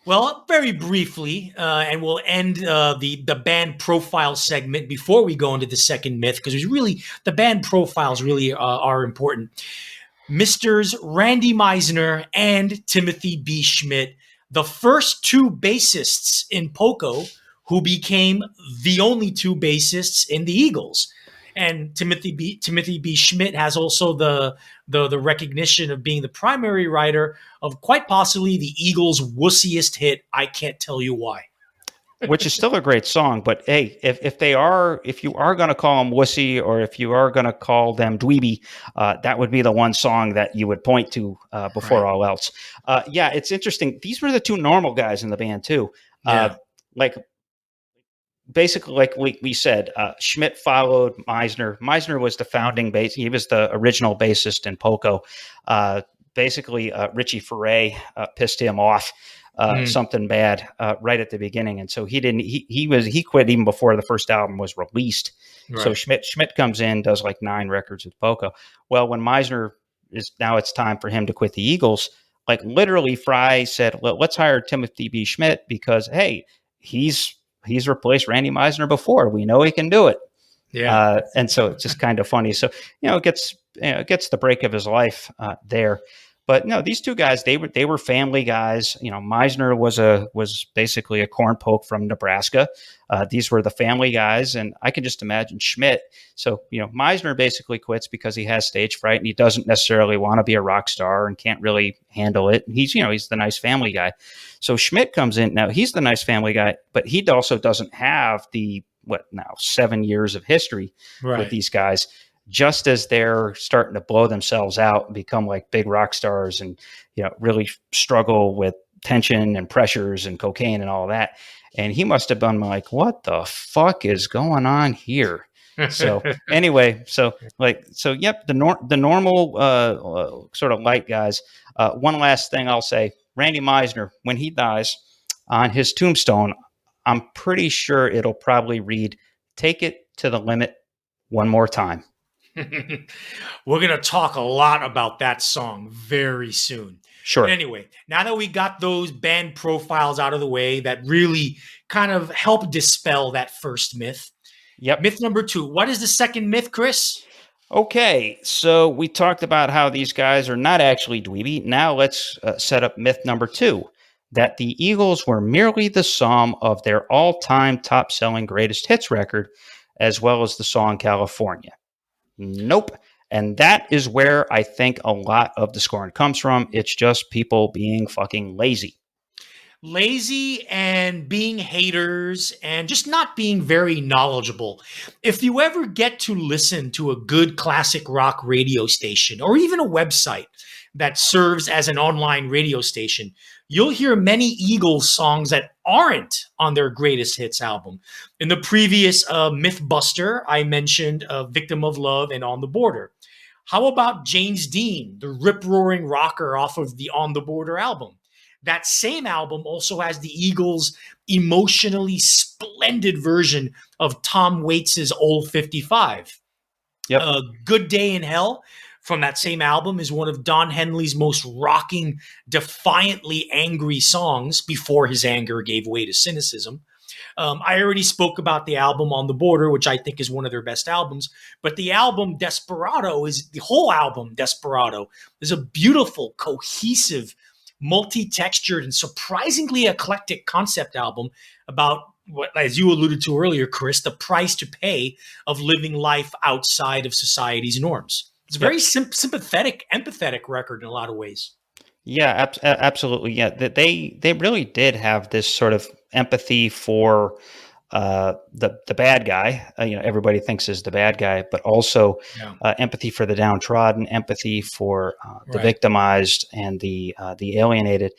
well, very briefly, and we'll end the band profile segment before we go into the second myth, because the band profiles really are important. Misters Randy Meisner and Timothy B. Schmidt, the first two bassists in Poco, who became the only two bassists in the Eagles. And Timothy B. Schmidt has also the recognition of being the primary writer of quite possibly the Eagles' wussiest hit, "I Can't Tell You Why." Which is still a great song, but hey, if you are going to call them wussy, or if you are going to call them dweeby, that would be the one song that you would point to before all else. Yeah, it's interesting. These were the two normal guys in the band too. Basically, like we said, Schmidt followed Meisner. Meisner was the founding bass. He was the original bassist in Poco. Basically, Richie Furay pissed him off. Something bad right at the beginning, and so he quit even before the first album was released. Right. So Schmidt comes in, does like 9 records with Poco. Well, when Meisner now it's time for him to quit the Eagles. Like literally, Fry said, "Let's hire Timothy B. Schmidt because hey, he's replaced Randy Meisner before. We know he can do it." Yeah, and so it's just kind of funny. So it gets the break of his life there. But no, these two guys, they were family guys. Meisner was basically a corn poke from Nebraska. These were the family guys, and I can just imagine Schmidt. So Meisner basically quits because he has stage fright and he doesn't necessarily want to be a rock star and can't really handle it. He's the nice family guy. So Schmidt comes in now. He's the nice family guy, but he also doesn't have the 7 years of history with these guys. Just as they're starting to blow themselves out and become like big rock stars and, really struggle with tension and pressures and cocaine and all that. And he must have been like, what the fuck is going on here? So anyway, yep, the normal sort of light guys. One last thing I'll say, Randy Meisner, when he dies, on his tombstone, I'm pretty sure it'll probably read, "Take it to the limit one more time." We're going to talk a lot about that song very soon. Sure. But anyway, now that we got those band profiles out of the way that really kind of help dispel that first myth. Yep. Myth number 2. What is the second myth, Chris? Okay, so we talked about how these guys are not actually dweeby. Now let's set up myth number 2, that the Eagles were merely the sum of their all-time top-selling greatest hits record, as well as the song California. Nope. And that is where I think a lot of the scorn comes from. It's just people being fucking lazy. Lazy and being haters and just not being very knowledgeable. If you ever get to listen to a good classic rock radio station or even a website that serves as an online radio station, you'll hear many Eagles songs that aren't on their greatest hits album. In the previous Mythbuster, I mentioned Victim of Love and On the Border. How about James Dean, the rip-roaring rocker off of the On the Border album? That same album also has the Eagles' emotionally splendid version of Tom Waits' Old 55. Yep. Good Day in Hell from that same album is one of Don Henley's most rocking, defiantly angry songs before his anger gave way to cynicism. I already spoke about the album On the Border, which I think is one of their best albums. But the album Desperado the whole album Desperado is a beautiful, cohesive, multi-textured, and surprisingly eclectic concept album about what, as you alluded to earlier, Chris, the price to pay of living life outside of society's norms. It's a very Yep. sympathetic, empathetic record in a lot of ways. Yeah, absolutely. Yeah, they really did have this sort of empathy for the bad guy. Everybody thinks is the bad guy, but also Yeah. empathy for the downtrodden, empathy for the Right. victimized and the alienated.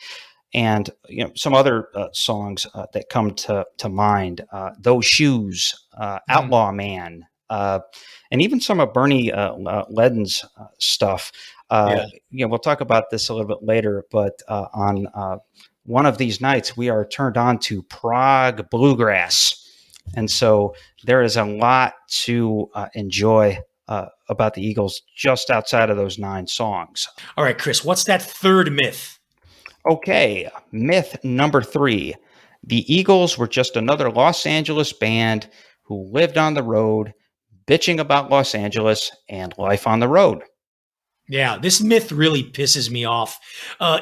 And some other songs that come to mind: "Those Shoes," Mhm. "Outlaw Man," and even some of Bernie Ledden's stuff. Yeah. We'll talk about this a little bit later, but on one of these nights, we are turned on to prog bluegrass, and so there is a lot to enjoy about the Eagles just outside of those 9 songs. All right, Chris, what's that third myth? Okay, myth number 3. The Eagles were just another Los Angeles band who lived on the road, bitching about Los Angeles and life on the road. Yeah, this myth really pisses me off.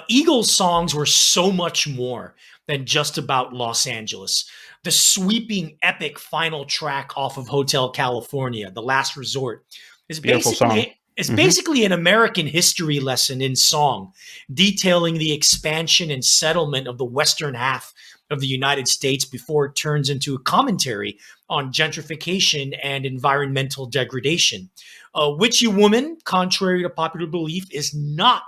Eagles songs were so much more than just about Los Angeles. The sweeping, epic final track off of Hotel California, The Last Resort, is Beautiful song. Mhm. basically an American history lesson in song, detailing the expansion and settlement of the western half of the United States before it turns into a commentary on gentrification and environmental degradation. Witchy Woman, contrary to popular belief, is not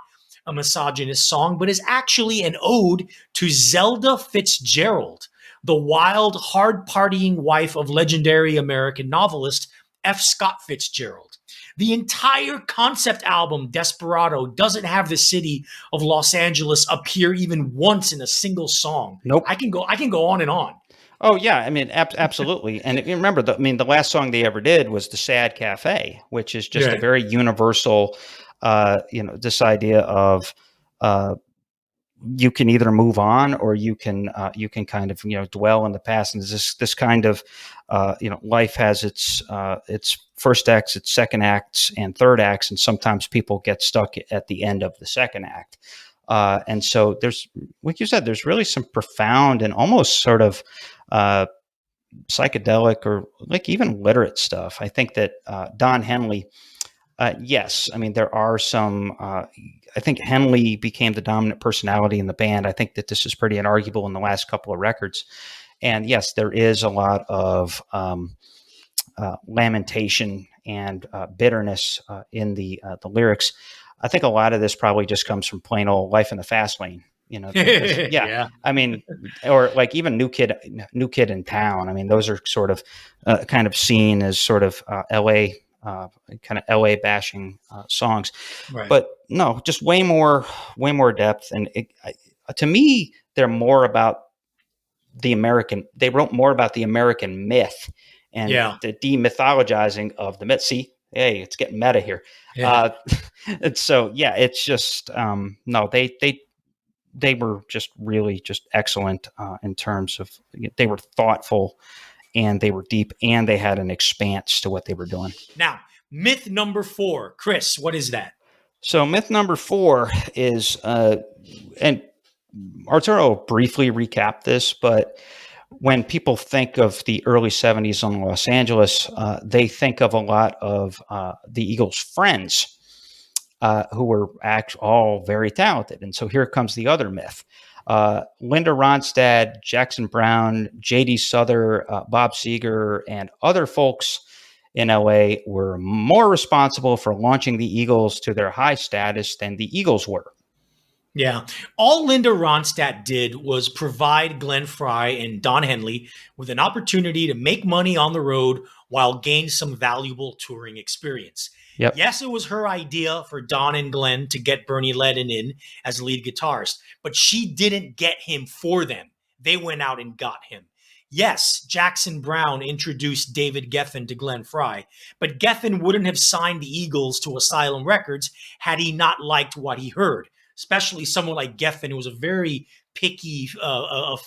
a misogynist song, but is actually an ode to Zelda Fitzgerald, the wild, hard partying wife of legendary American novelist F. Scott Fitzgerald. The entire concept album, Desperado, doesn't have the city of Los Angeles appear even once in a single song. Nope. I can go on and on. Oh yeah, I mean absolutely. And you remember, the last song they ever did was "The Sad Cafe," which is just a Yeah. very universal, this idea of you can either move on or you can kind of dwell in the past. And this kind of life has its first acts, its second acts, and third acts, and sometimes people get stuck at the end of the second act. And so there's, like you said, there's really some profound and almost sort of psychedelic or like even literate stuff. I think that Don Henley, yes, I mean there are some. I think Henley became the dominant personality in the band. I think that this is pretty inarguable in the last couple of records. And yes, there is a lot of lamentation and bitterness in the lyrics. I think a lot of this probably just comes from plain old life in the fast lane. Because, yeah, Yeah. I mean, or like even New Kid in Town. I mean, those are sort of kind of seen as sort of L.A. Kind of LA bashing songs, Right. but no, just way more depth. And to me, they're more about they wrote more about the American myth and Yeah. the demythologizing of the myth. See, hey, it's getting meta here. Yeah. And so, yeah, it's just, no, they were just really just excellent in terms of, they were thoughtful and they were deep and they had an expanse to what they were doing. Now, myth number 4. Chris, what is that? So myth number 4 is, and Arturo briefly recapped this, but when people think of the early 70s in Los Angeles, they think of a lot of the Eagles' friends who were all very talented. And so here comes the other myth. Linda Ronstadt, Jackson Browne, J.D. Souther, Bob Seger, and other folks in LA were more responsible for launching the Eagles to their high status than the Eagles were. Yeah. All Linda Ronstadt did was provide Glenn Frey and Don Henley with an opportunity to make money on the road while gain some valuable touring experience. Yep. Yes, it was her idea for Don and Glenn to get Bernie Ledden in as lead guitarist, but she didn't get him for them. They went out and got him. Yes, Jackson Browne introduced David Geffen to Glenn Frey, but Geffen wouldn't have signed the Eagles to Asylum Records had he not liked what he heard, especially someone like Geffen, who was a very picky,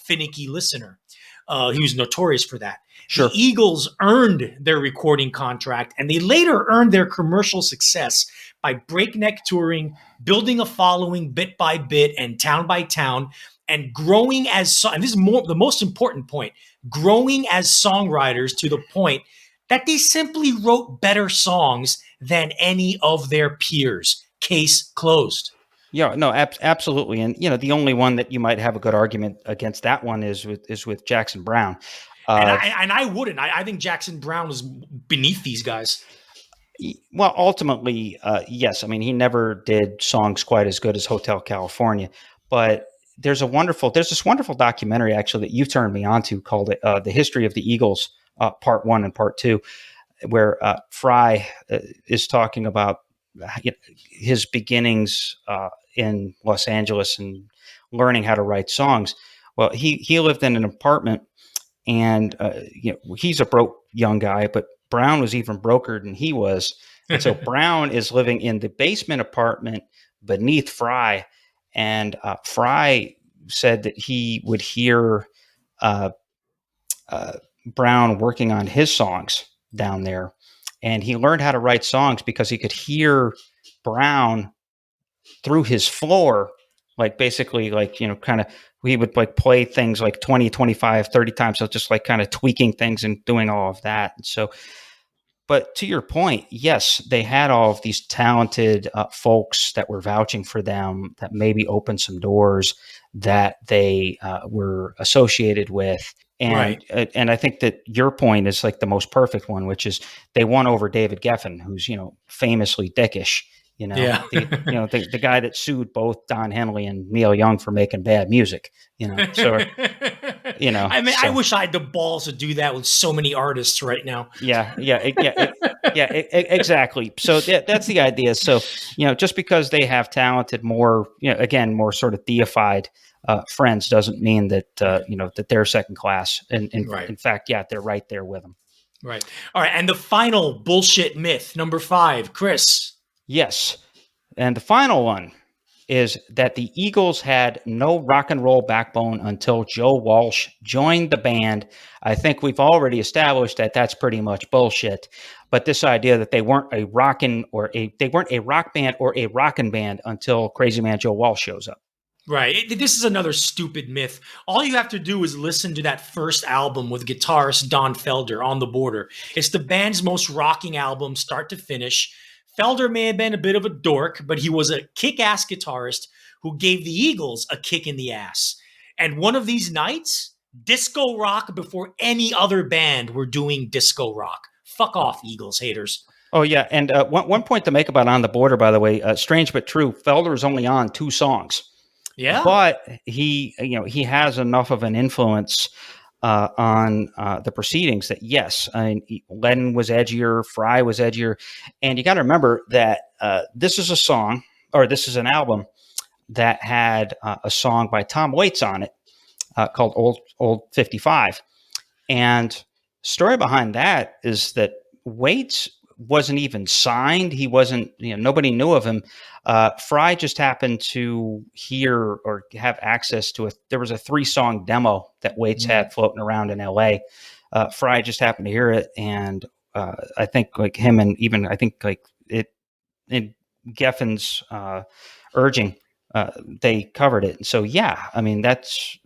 finicky listener. He was notorious for that. Sure. The Eagles earned their recording contract, and they later earned their commercial success by breakneck touring, building a following bit by bit and town by town, and growing as, and this is the most important point, growing as songwriters to the point that they simply wrote better songs than any of their peers. Case closed. Yeah, no, absolutely. And, the only one that you might have a good argument against that one is with Jackson Browne. And I wouldn't. I think Jackson Browne was beneath these guys. Well, ultimately, yes. I mean, he never did songs quite as good as Hotel California, but there's this wonderful documentary actually that you turned me on to called The History of the Eagles, Part 1 and Part 2, where Fry is talking about his beginnings in Los Angeles and learning how to write songs. Well, he lived in an apartment, and he's a broke young guy, but Browne was even broker than he was. And so Browne is living in the basement apartment beneath Fry, and Fry said that he would hear Browne working on his songs down there, and he learned how to write songs because he could hear Browne through his floor, like basically like, kind of, we would like play things like 20, 25, 30 times. So just like kind of tweaking things and doing all of that. And so, but to your point, yes, they had all of these talented folks that were vouching for them, that maybe opened some doors that they were associated with. And Right. And I think that your point is like the most perfect one, which is they won over David Geffen, who's famously dickish. Yeah. The guy that sued both Don Henley and Neil Young for making bad music. So I mean, I wish I had the balls to do that with so many artists right now. Exactly. So that's the idea. So just because they have talented, more more sort of deified friends doesn't mean that that they're second class. And Right. in fact, they're right there with them. Right. All right. And the final bullshit myth, number 5, Chris. Yes. And the final one is that the Eagles had no rock and roll backbone until Joe Walsh joined the band. I think we've already established that that's pretty much bullshit. But this idea that they weren't a rock band or a rockin' band until Crazy Man Joe Walsh shows up. Right. This is another stupid myth. All you have to do is listen to that first album with guitarist Don Felder, On the Border. It's the band's most rocking album, start to finish. Felder may have been a bit of a dork, but he was a kick-ass guitarist who gave the Eagles a kick in the ass. And one of these nights, disco rock before any other band were doing disco rock. Fuck off, Eagles haters. Oh, yeah. And one point to make about On the Border, by the way, strange but true, Felder is only on 2 songs. Yeah. But he has enough of an influence on the proceedings that, yes, Lennon was edgier, Fry was edgier. And you got to remember that this is an album that had a song by Tom Waits on it called Old 55. And story behind that is that Waits wasn't even signed. He wasn't, nobody knew of him. Fry just happened to hear or have access to there was a 3-song demo that Waits had floating around in LA. Fry just happened to hear it. And I think like him and even I think like it in Geffen's urging, they covered it. So, yeah, I mean, that's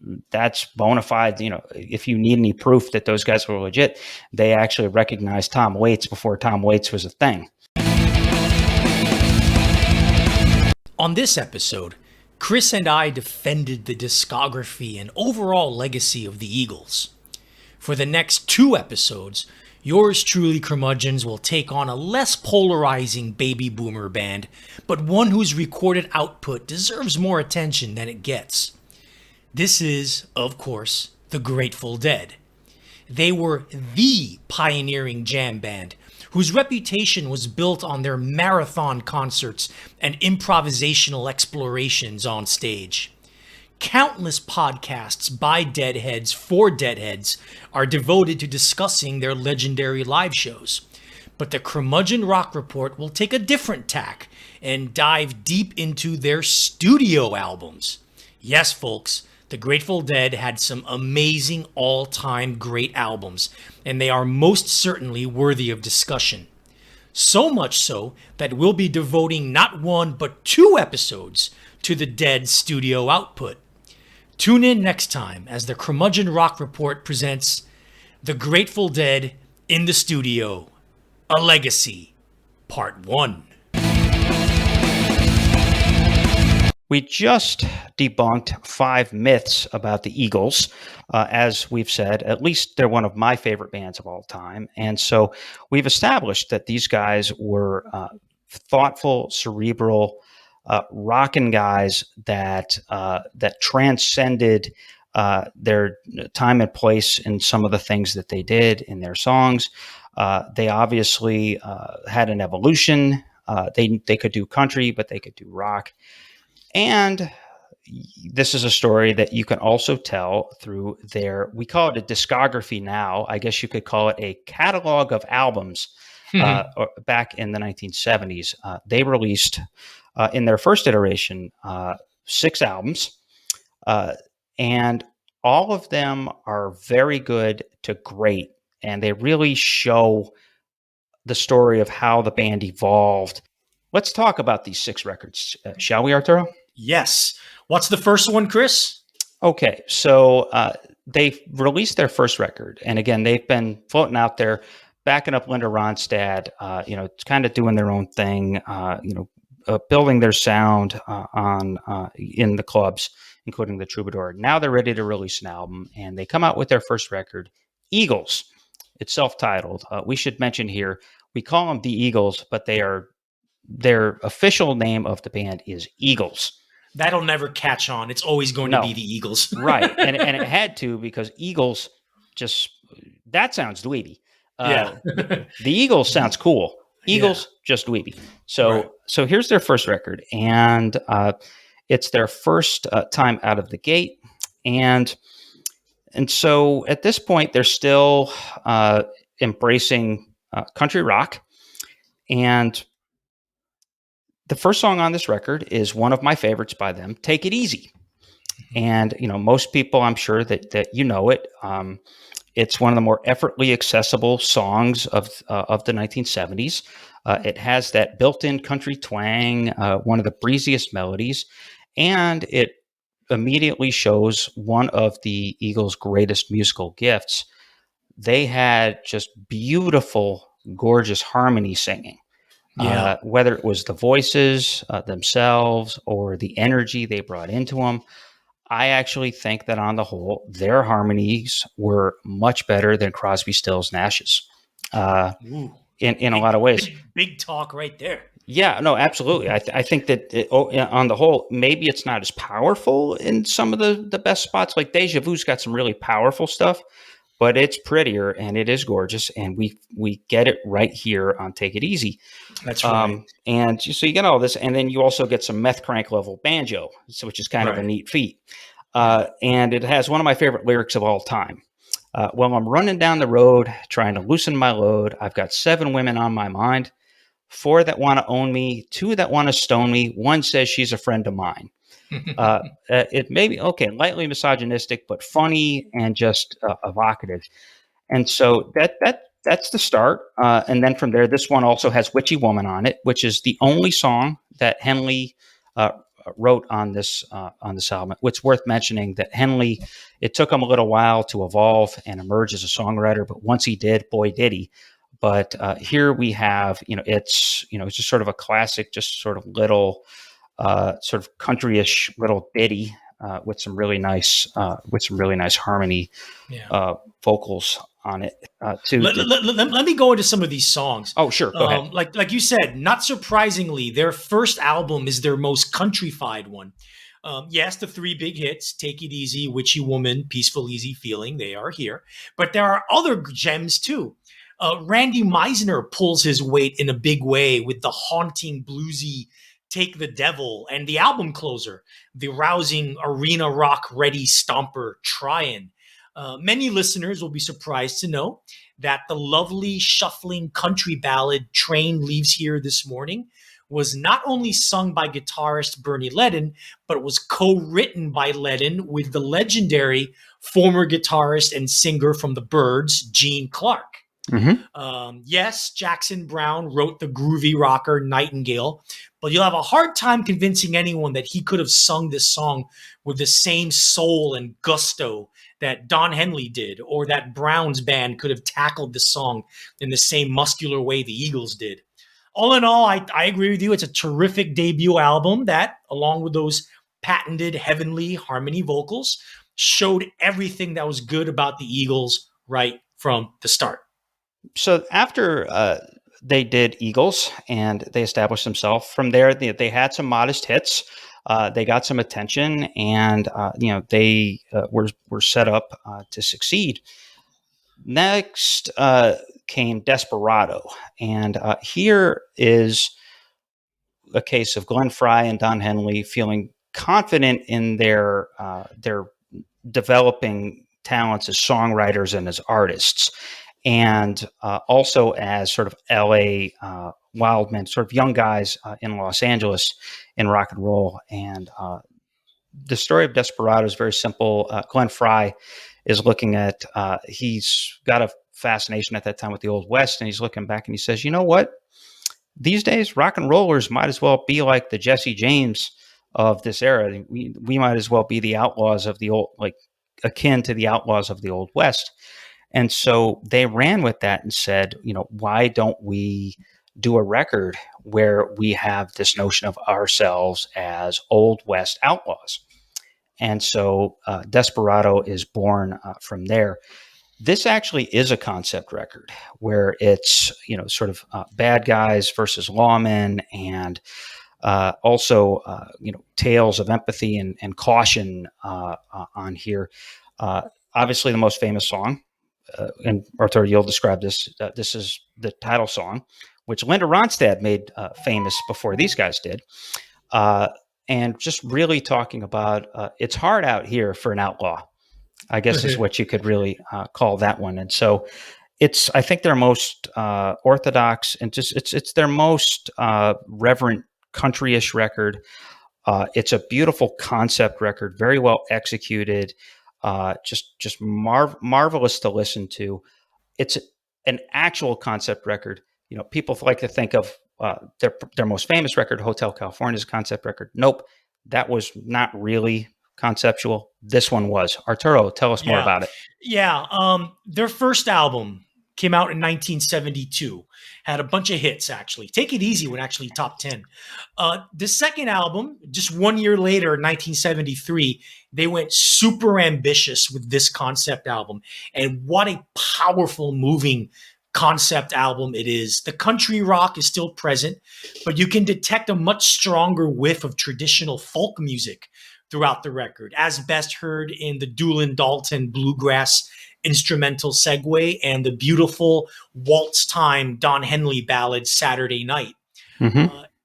bona fide. If you need any proof that those guys were legit, they actually recognized Tom Waits before Tom Waits was a thing. On this episode, Chris and I defended the discography and overall legacy of the Eagles. For the next 2 episodes, yours truly, Curmudgeons, will take on a less polarizing baby boomer band, but one whose recorded output deserves more attention than it gets. This is, of course, the Grateful Dead. They were the pioneering jam band, whose reputation was built on their marathon concerts and improvisational explorations on stage. Countless podcasts by Deadheads for Deadheads are devoted to discussing their legendary live shows. But the Curmudgeon Rock Report will take a different tack and dive deep into their studio albums. Yes, folks, The Grateful Dead had some amazing all-time great albums, and they are most certainly worthy of discussion. So much so that we'll be devoting not one but 2 episodes to the Dead studio output. Tune in next time as the Curmudgeon Rock Report presents The Grateful Dead in the Studio, A Legacy, Part 1. We just debunked 5 myths about the Eagles. As we've said, at least they're one of my favorite bands of all time. And so we've established that these guys were thoughtful, cerebral, rockin' guys that transcended their time and place in some of the things that they did in their songs. They obviously had an evolution. They could do country, but they could do rock. And this is a story that you can also tell through we call it a discography now. I guess you could call it a catalog of albums. Back in the 1970s, they released in their first iteration 6 albums, and all of them are very good to great, and they really show the story of how the band evolved. Let's talk about these 6 records, shall we, Arturo? Yes. What's the first one, Chris? Okay, so they released their first record, and again, they've been floating out there, backing up Linda Ronstadt, kind of doing their own thing, building their sound in the clubs, including the Troubadour. Now they're ready to release an album, and they come out with their first record, Eagles. It's self-titled. We should mention here, we call them the Eagles, but their official name of the band is Eagles. That'll never catch on. It's always going to be the Eagles. Right. And it had to, because Eagles that sounds dweeby. The Eagles sounds cool. Eagles, just dweeby. So here's their first record, and it's their first time out of the gate. And so at this point, they're still embracing country rock. And the first song on this record is one of my favorites by them, Take It Easy. And, most people, I'm sure that you know it. It's one of the more effortlessly accessible songs of the 1970s. It has that built-in country twang, one of the breeziest melodies, and it immediately shows one of the Eagles' greatest musical gifts. They had just beautiful, gorgeous harmony singing. Whether it was the voices themselves or the energy they brought into them, I actually think that on the whole, their harmonies were much better than Crosby, Stills, Nash's in a lot of ways. Big talk right there. Yeah, no, absolutely. I think that on the whole, maybe it's not as powerful in some of the best spots. Like Deja Vu's got some really powerful stuff, but it's prettier and it is gorgeous, and we get it right here on Take It Easy. That's right. And so you get all this, and then you also get some meth crank level banjo, which is kind of a neat feat. And it has one of my favorite lyrics of all time. Well, I'm running down the road trying to loosen my load. I've got 7 women on my mind, 4 that want to own me, 2 that want to stone me. 1 says she's a friend of mine. It may be lightly misogynistic, but funny and just evocative. And so that's the start. And then from there, this one also has Witchy Woman on it, which is the only song that Henley wrote on this album. It's worth mentioning that Henley, it took him a little while to evolve and emerge as a songwriter, but once he did, boy, did he. But here we have, it's just sort of a classic, just sort of little, sort of countryish little ditty with some really nice harmony vocals on it. Let me go into some of these songs. Oh, sure. Go ahead. Like you said, not surprisingly, their first album is their most countrified one. Yes, the 3 big hits, Take It Easy, Witchy Woman, Peaceful Easy Feeling, they are here. But there are other gems too. Randy Meisner pulls his weight in a big way with the haunting bluesy Take the Devil, and the album closer, the rousing arena rock ready stomper Tryin'. Many listeners will be surprised to know that the lovely shuffling country ballad Train Leaves Here This Morning was not only sung by guitarist Bernie Leadon, but it was co-written by Leadon with the legendary former guitarist and singer from the Byrds, Gene Clark. Yes, Jackson Browne wrote the groovy rocker Nightingale, but you'll have a hard time convincing anyone that he could have sung this song with the same soul and gusto that Don Henley did, or that Brown's band could have tackled the song in the same muscular way the Eagles did. All in all, I agree with you. It's a terrific debut album that, along with those patented heavenly harmony vocals, showed everything that was good about the Eagles right from the start. So after they did Eagles and they established themselves, from there they had some modest hits. They got some attention, and they were set up to succeed. Next came Desperado, and here is a case of Glenn Frey and Don Henley feeling confident in their developing talents as songwriters and as artists, and also as sort of LA wild men, sort of young guys in Los Angeles in rock and roll. And the story of Desperado is very simple. Glenn Frey is looking at, he's got a fascination at that time with the Old West, and he's looking back and he says, you know what? These days, rock and rollers might as well be like the Jesse James of this era. We might as well be the outlaws of the old, like akin to the outlaws of the Old West. And so they ran with that and said, why don't we do a record where we have this notion of ourselves as Old West outlaws? And so Desperado is born from there. This actually is a concept record where it's, sort of bad guys versus lawmen, and also, tales of empathy and caution on here. Obviously, the most famous song, and Arthur, you'll describe this. This is the title song, which Linda Ronstadt made famous before these guys did. And just really talking about it's hard out here for an outlaw, I guess is what you could really call that one. And so it's, I think, their most orthodox, and just it's their most reverent country-ish record. It's a beautiful concept record, very well executed, just marvelous to listen to. It's an actual concept record. People like to think of their most famous record, Hotel California's concept record. Nope, that was not really conceptual. This one was. Arturo, tell us more about it. Yeah, their first album came out in 1972. Had a bunch of hits, actually. Take It Easy went actually top 10. The second album, just 1 year later, in 1973, they went super ambitious with this concept album. And what a powerful, moving concept album it is. The country rock is still present, but you can detect a much stronger whiff of traditional folk music throughout the record, as best heard in the Doolin Dalton bluegrass instrumental segue and the beautiful waltz time Don Henley ballad Saturday Night.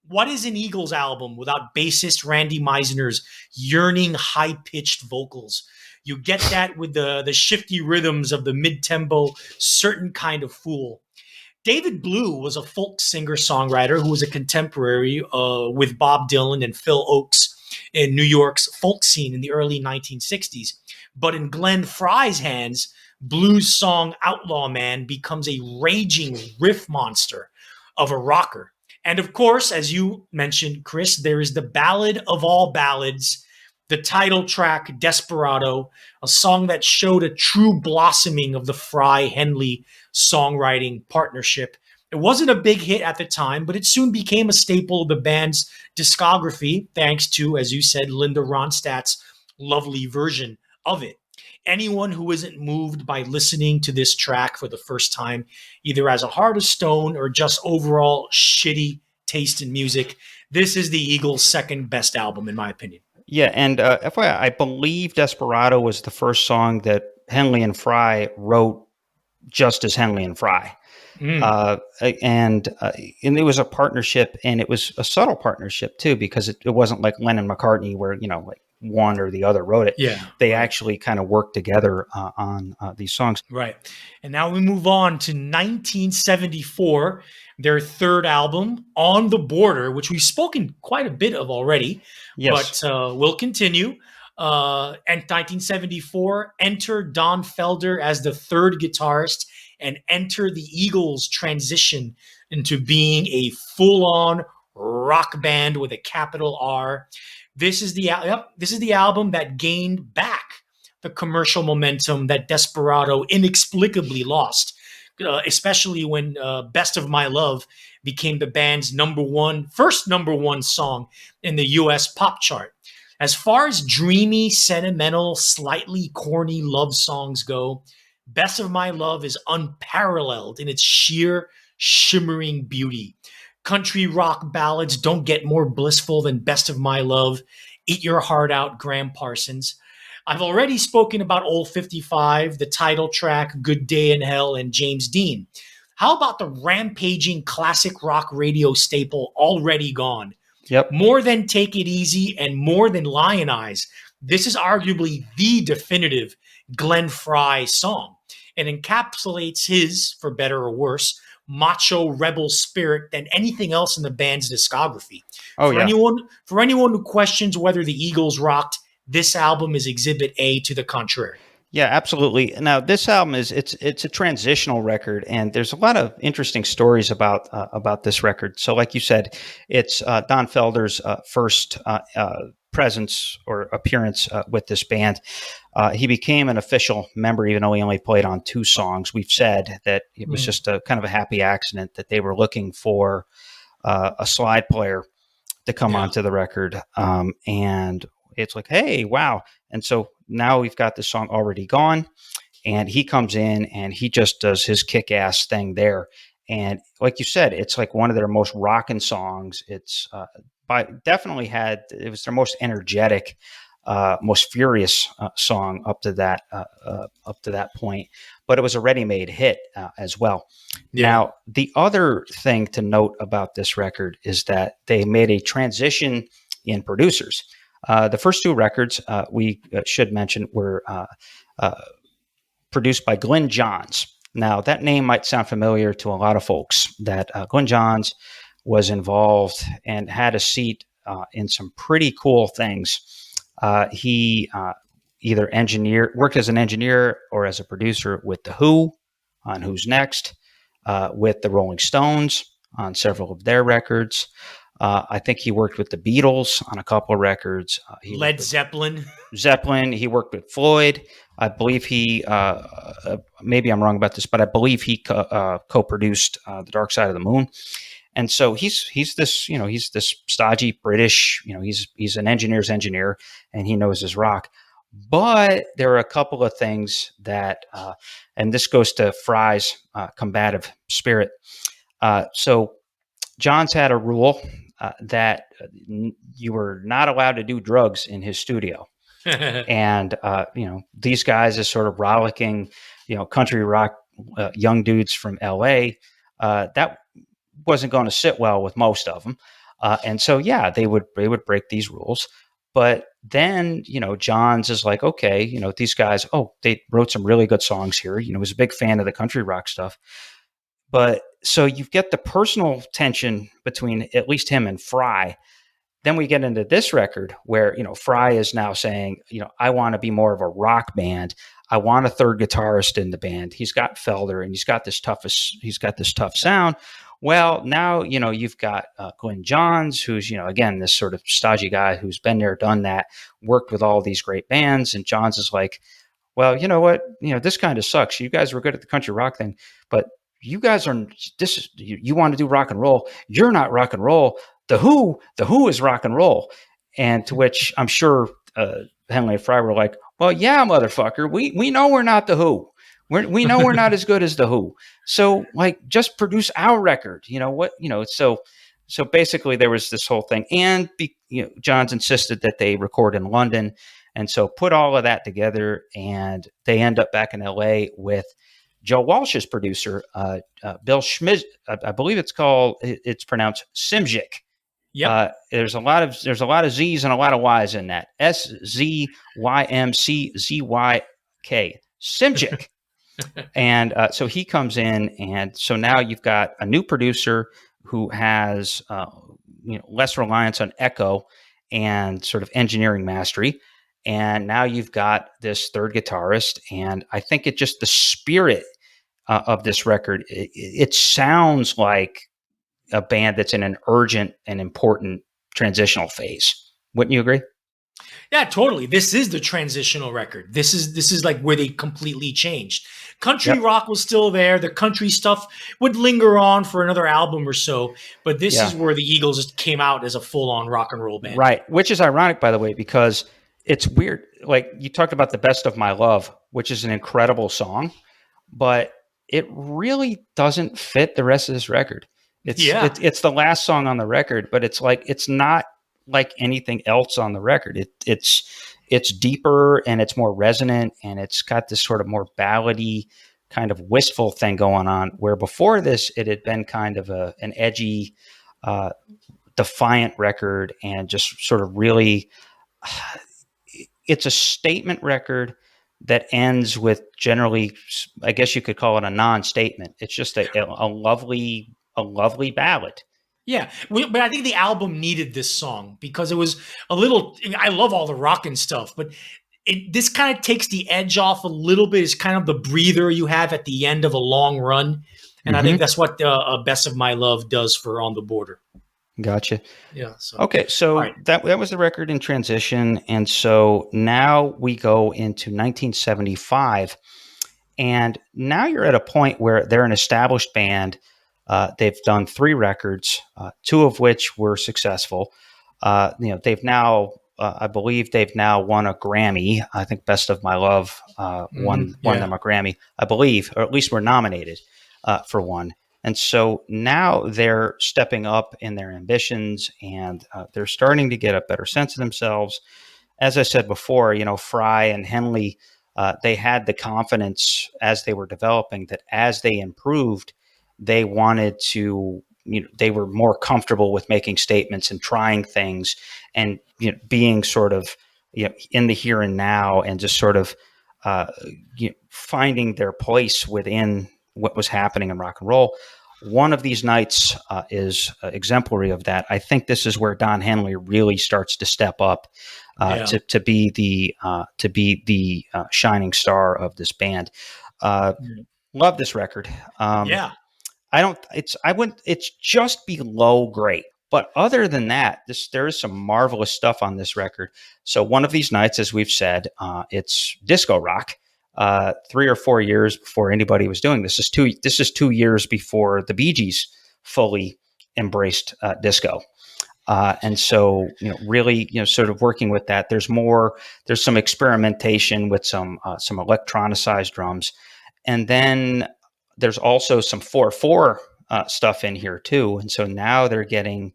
What is an Eagles album without bassist Randy Meisner's yearning high-pitched vocals? You get that with the shifty rhythms of the mid-tempo Certain Kind of Fool. David Blue was a folk singer-songwriter who was a contemporary with Bob Dylan and Phil Oakes in New York's folk scene in the early 1960s. But in Glenn Frey's hands, Blue's song Outlaw Man becomes a raging riff monster of a rocker. And of course, as you mentioned, Chris, there is the ballad of all ballads, the title track, Desperado, a song that showed a true blossoming of the Frey-Henley songwriting partnership. It wasn't a big hit at the time, but it soon became a staple of the band's discography, thanks to, as you said, Linda Ronstadt's lovely version of it. Anyone who isn't moved by listening to this track for the first time, either as a heart of stone or just overall shitty taste in music, this is the Eagles' second best album, in my opinion. Yeah, and FYI, I believe Desperado was the first song that Henley and Frey wrote just as Henley and Frey. And it was a partnership, and it was a subtle partnership too, because it wasn't like Lennon McCartney, where one or the other wrote it. Yeah, They right. actually kind of worked together on these songs. Right. And now we move on to 1974, their third album, On the Border, which we've spoken quite a bit of already, Yes. but we'll continue. And 1974, enter Don Felder as the third guitarist and enter the Eagles' transition into being a full-on rock band with a capital R. This is the album that gained back the commercial momentum that Desperado inexplicably lost, especially when Best of My Love became the band's first number one song in the US pop chart. As far as dreamy, sentimental, slightly corny love songs go, Best of My Love is unparalleled in its sheer, shimmering beauty. Country rock ballads don't get more blissful than Best of My Love. Eat Your Heart Out, Graham Parsons. I've already spoken about Old 55, the title track, Good Day in Hell, and James Dean. How about the rampaging classic rock radio staple Already Gone? Yep. More than Take It Easy and more than Lionize, this is arguably the definitive Glenn Frey song. It encapsulates his, for better or worse, macho rebel spirit than anything else in the band's discography. Oh, for yeah. anyone who questions whether the Eagles rocked, this album is Exhibit A to the contrary. Yeah, absolutely. Now, this album it's a transitional record, and there's a lot of interesting stories about this record. So, like you said, it's Don Felder's first presence or appearance with this band. He became an official member, even though he only played on 2 songs. We've said that it was just a kind of a happy accident that they were looking for a slide player to come onto the record, and it's like, hey, wow. And so now we've got this song Already Gone, and he comes in and he just does his kick-ass thing there. And like you said, it's like one of their most rocking songs. It's it was their most energetic, most furious song up to that point. But it was a ready-made hit as well. Yeah. Now, the other thing to note about this record is that they made a transition in producers. The first 2 records we should mention were produced by Glyn Johns. Now, that name might sound familiar to a lot of folks, that Glyn Johns was involved and had a seat in some pretty cool things. He either worked as an engineer or as a producer with The Who on Who's Next, with the Rolling Stones on several of their records. I think he worked with the Beatles on a couple of records. Led Zeppelin. He worked with Floyd. I believe maybe I'm wrong about this, but I believe he co-produced The Dark Side of the Moon. And so he's this stodgy British, he's an engineer's engineer, and he knows his rock. But there are a couple of things that, and this goes to Frey's combative spirit. So Johns had a rule that you were not allowed to do drugs in his studio. And, these guys as sort of rollicking, country rock young dudes from LA, that wasn't going to sit well with most of them. And so, yeah, they would break these rules. But then, Johns is like, okay, these guys, they wrote some really good songs here. He was a big fan of the country rock stuff. But so you get the personal tension between at least him and Frey. Then we get into this record where, Frey is now saying, I want to be more of a rock band. I want a third guitarist in the band. He's got Felder and he's got this tough sound. Well, now, you've got Glyn Johns, who's, again, this sort of stodgy guy who's been there, done that, worked with all these great bands. And Johns is like, well, you know what? This kind of sucks. You guys were good at the country rock thing, but you guys are you want to do rock and roll. You're not rock and roll. The Who is rock and roll. And to which I'm sure Henley and Frey were like, well, yeah, motherfucker. We know we're not The Who. We know we're not as good as The Who. So just produce our record. So basically there was this whole thing. And Johns insisted that they record in London. And so put all of that together, and they end up back in LA with Joe Walsh's producer, Bill Schmidt. I believe it's pronounced Simzik. Yep. There's a lot of Z's and a lot of Y's in that. SZYMCZYK. Simchick. And so he comes in, and so now you've got a new producer who has less reliance on echo and sort of engineering mastery. And now you've got this third guitarist, and I think it just the spirit of this record. It sounds like a band that's in an urgent and important transitional phase. Wouldn't you agree? Yeah, totally. This is the transitional record. This is like where they completely changed. Country rock was still there. The country stuff would linger on for another album or so, but this is where the Eagles just came out as a full-on rock and roll band. Right, which is ironic, by the way, because it's weird. Like you talked about The Best of My Love, which is an incredible song, but it really doesn't fit the rest of this record. It's the last song on the record, but it's not like anything else on the record. It's deeper and it's more resonant, and it's got this sort of more ballady kind of wistful thing going on, where before this it had been kind of an edgy, defiant record, and just sort of really it's a statement record that ends with generally, I guess you could call it a non-statement. It's just a lovely ballad. Yeah, but I think the album needed this song because it was a little. I love all the rock and stuff, but this kind of takes the edge off a little bit. It's kind of the breather you have at the end of a long run, and I think that's what "Best of My Love" does for "On the Border." Gotcha. Yeah. So. Okay, so that was the record in transition, and so now we go into 1975, and now you're at a point where they're an established band. They've done 3 records, 2 of which were successful. They've now, I believe, they've now won a Grammy. I think "Best of My Love" won them a Grammy, I believe, or at least were nominated for one. And so now they're stepping up in their ambitions, and they're starting to get a better sense of themselves. As I said before, Fry and Henley, they had the confidence as they were developing that as they improved, they wanted to, they were more comfortable with making statements and trying things, and being sort of in the here and now, and just sort of finding their place within what was happening in rock and roll. One of these nights is exemplary of that. I think this is where Don Henley really starts to step up to be the shining star of this band. Love this record. It's just below great. But other than that, there is some marvelous stuff on this record. So One of These Nights, as we've said, it's disco rock. 3 or 4 years before anybody was doing this. This is 2 years before the Bee Gees fully embraced disco. And so, really, sort of working with that, there's some experimentation with some electronicized drums. And then there's also some 4/4 stuff in here too. And so now they're getting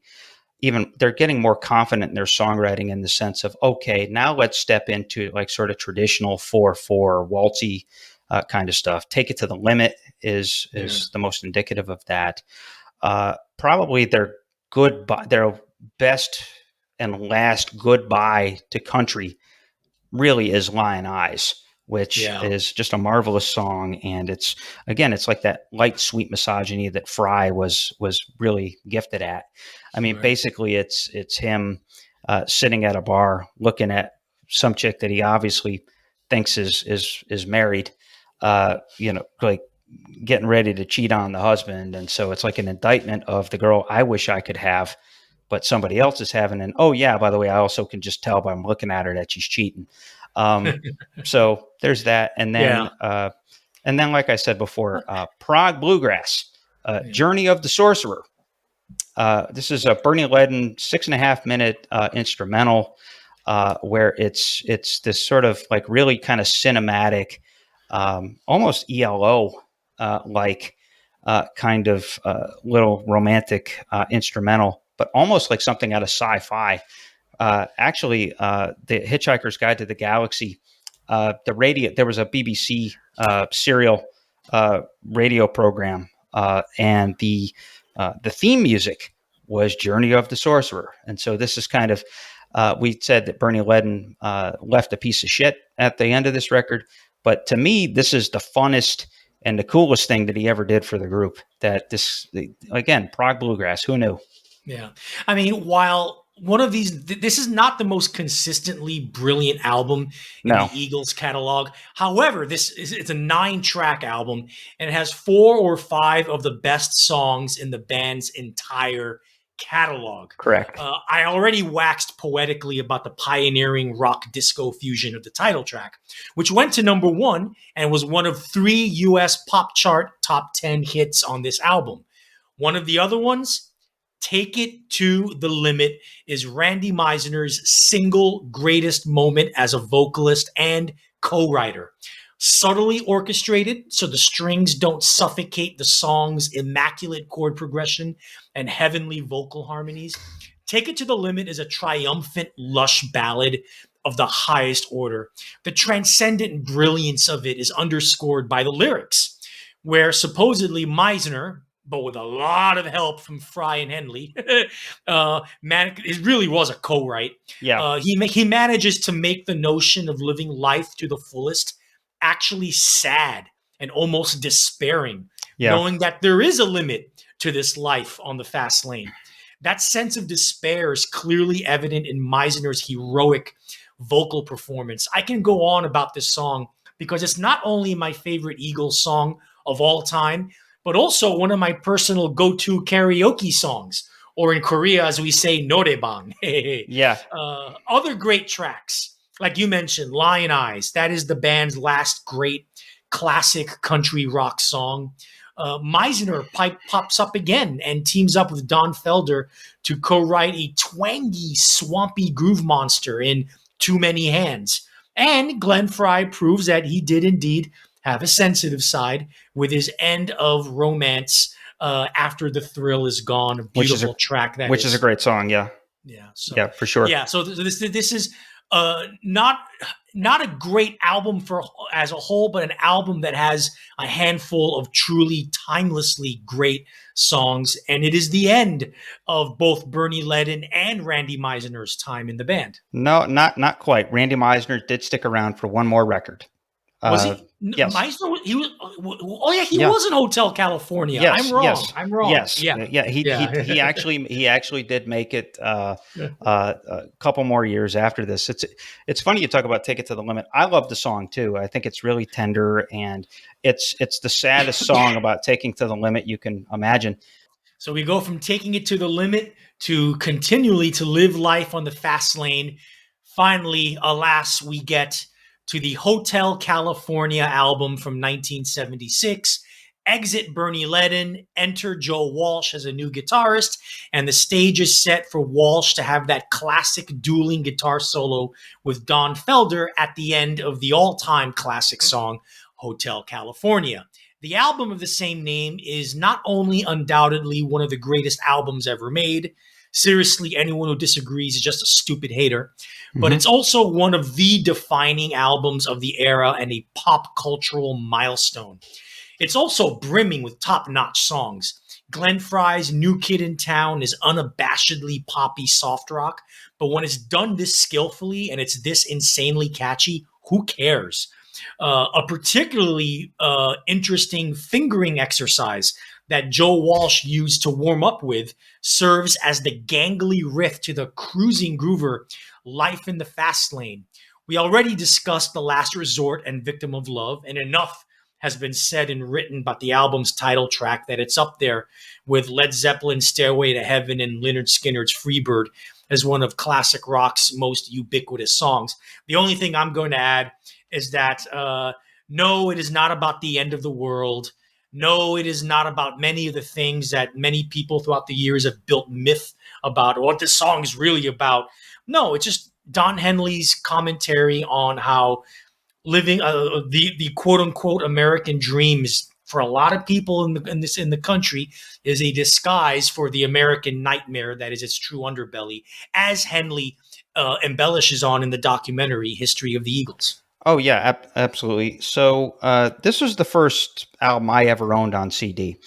more confident in their songwriting, in the sense of, okay, now let's step into like sort of traditional 4/4 waltzy kind of stuff. Take It to the Limit is the most indicative of that. Probably their best and last goodbye to country really is Lion Eyes, which is just a marvelous song. And it's like that light, sweet misogyny that Fry was really gifted at. I mean, basically it's him sitting at a bar looking at some chick that he obviously thinks is married, like getting ready to cheat on the husband. And so it's like an indictment of the girl I wish I could have, but somebody else is having. And, oh yeah, by the way, I also can just tell by looking at her that she's cheating. So there's that. And then, like I said before, Prague Bluegrass, Journey of the Sorcerer. This is a Bernie Ledden 6.5 minute instrumental, where it's this sort of like really kind of cinematic, almost ELO like kind of little romantic instrumental, but almost like something out of sci-fi. Actually, the Hitchhiker's Guide to the Galaxy, there was a BBC serial radio program, and the theme music was Journey of the Sorcerer. And so this is kind of, we said that Bernie Leadon left a piece of shit at the end of this record. But to me, this is the funnest and the coolest thing that he ever did for the group. That this, again, prog bluegrass, who knew? Yeah. I mean, while one of these, this is not the most consistently brilliant album in No. the Eagles catalog. However, it's a 9-track album, and it has 4 or 5 of the best songs in the band's entire catalog. Correct. I already waxed poetically about the pioneering rock disco fusion of the title track, which went to number 1 and was one of 3 US pop chart top 10 hits on this album. One of the other ones, Take It to the Limit, is Randy Meisner's single greatest moment as a vocalist and co-writer. Subtly orchestrated so the strings don't suffocate the song's immaculate chord progression and heavenly vocal harmonies, Take It to the Limit is a triumphant, lush ballad of the highest order. The transcendent brilliance of it is underscored by the lyrics, where supposedly Meisner, but with a lot of help from Fry and Henley, it really was a co-write. Yeah. He manages to make the notion of living life to the fullest actually sad and almost despairing, knowing that there is a limit to this life on the fast lane. That sense of despair is clearly evident in Meisner's heroic vocal performance. I can go on about this song because it's not only my favorite Eagles song of all time, but also one of my personal go-to karaoke songs, or in Korea, as we say, norebang. Yeah. Other great tracks, like you mentioned, Lion Eyes. That is the band's last great classic country rock song. Meisner pops up again and teams up with Don Felder to co-write a twangy, swampy groove monster in Too Many Hands. And Glenn Frey proves that he did indeed have a sensitive side with his End of Romance, After the Thrill Is Gone, a beautiful track. Which is a great song, yeah. Yeah. So, yeah, for sure. Yeah, so this is not a great album as a whole, but an album that has a handful of truly timelessly great songs, and it is the end of both Bernie Leadon and Randy Meisner's time in the band. No, not quite. Randy Meisner did stick around for one more record. Was he? Yes. Meisner, he was. Oh yeah, he was in Hotel California. Yes, I'm wrong. yes. I'm wrong. Yes. Yeah. He actually did make it a couple more years after this. It's funny you talk about Take It to the Limit. I love the song too. I think it's really tender, and it's the saddest song about taking to the limit you can imagine. So we go from taking it to the limit to continually to live life on the fast lane. Finally, alas, we get to the Hotel California album from 1976. Exit Bernie Leadon, enter Joe Walsh as a new guitarist, and the stage is set for Walsh to have that classic dueling guitar solo with Don Felder at the end of the all-time classic song, Hotel California. The album of the same name is not only undoubtedly one of the greatest albums ever made, seriously, anyone who disagrees is just a stupid hater. But it's also one of the defining albums of the era and a pop cultural milestone. It's also brimming with top-notch songs. Glenn Frey's New Kid in Town is unabashedly poppy soft rock, but when it's done this skillfully and it's this insanely catchy, who cares? A particularly interesting fingering exercise that Joe Walsh used to warm up with serves as the gangly riff to the cruising groover Life in the Fast Lane. We already discussed The Last Resort and Victim of Love, and enough has been said and written about the album's title track that it's up there with Led Zeppelin's Stairway to Heaven and Lynyrd Skynyrd's Freebird as one of classic rock's most ubiquitous songs. The only thing I'm going to add is that no, it is not about the end of the world. No, it is not about many of the things that many people throughout the years have built myth about, or what this song is really about. No, it's just Don Henley's commentary on how living the quote unquote American dream is, for a lot of people in the country, is a disguise for the American nightmare that is its true underbelly, as Henley embellishes on in the documentary History of the Eagles. Oh yeah, absolutely. So this was the first album I ever owned on CD.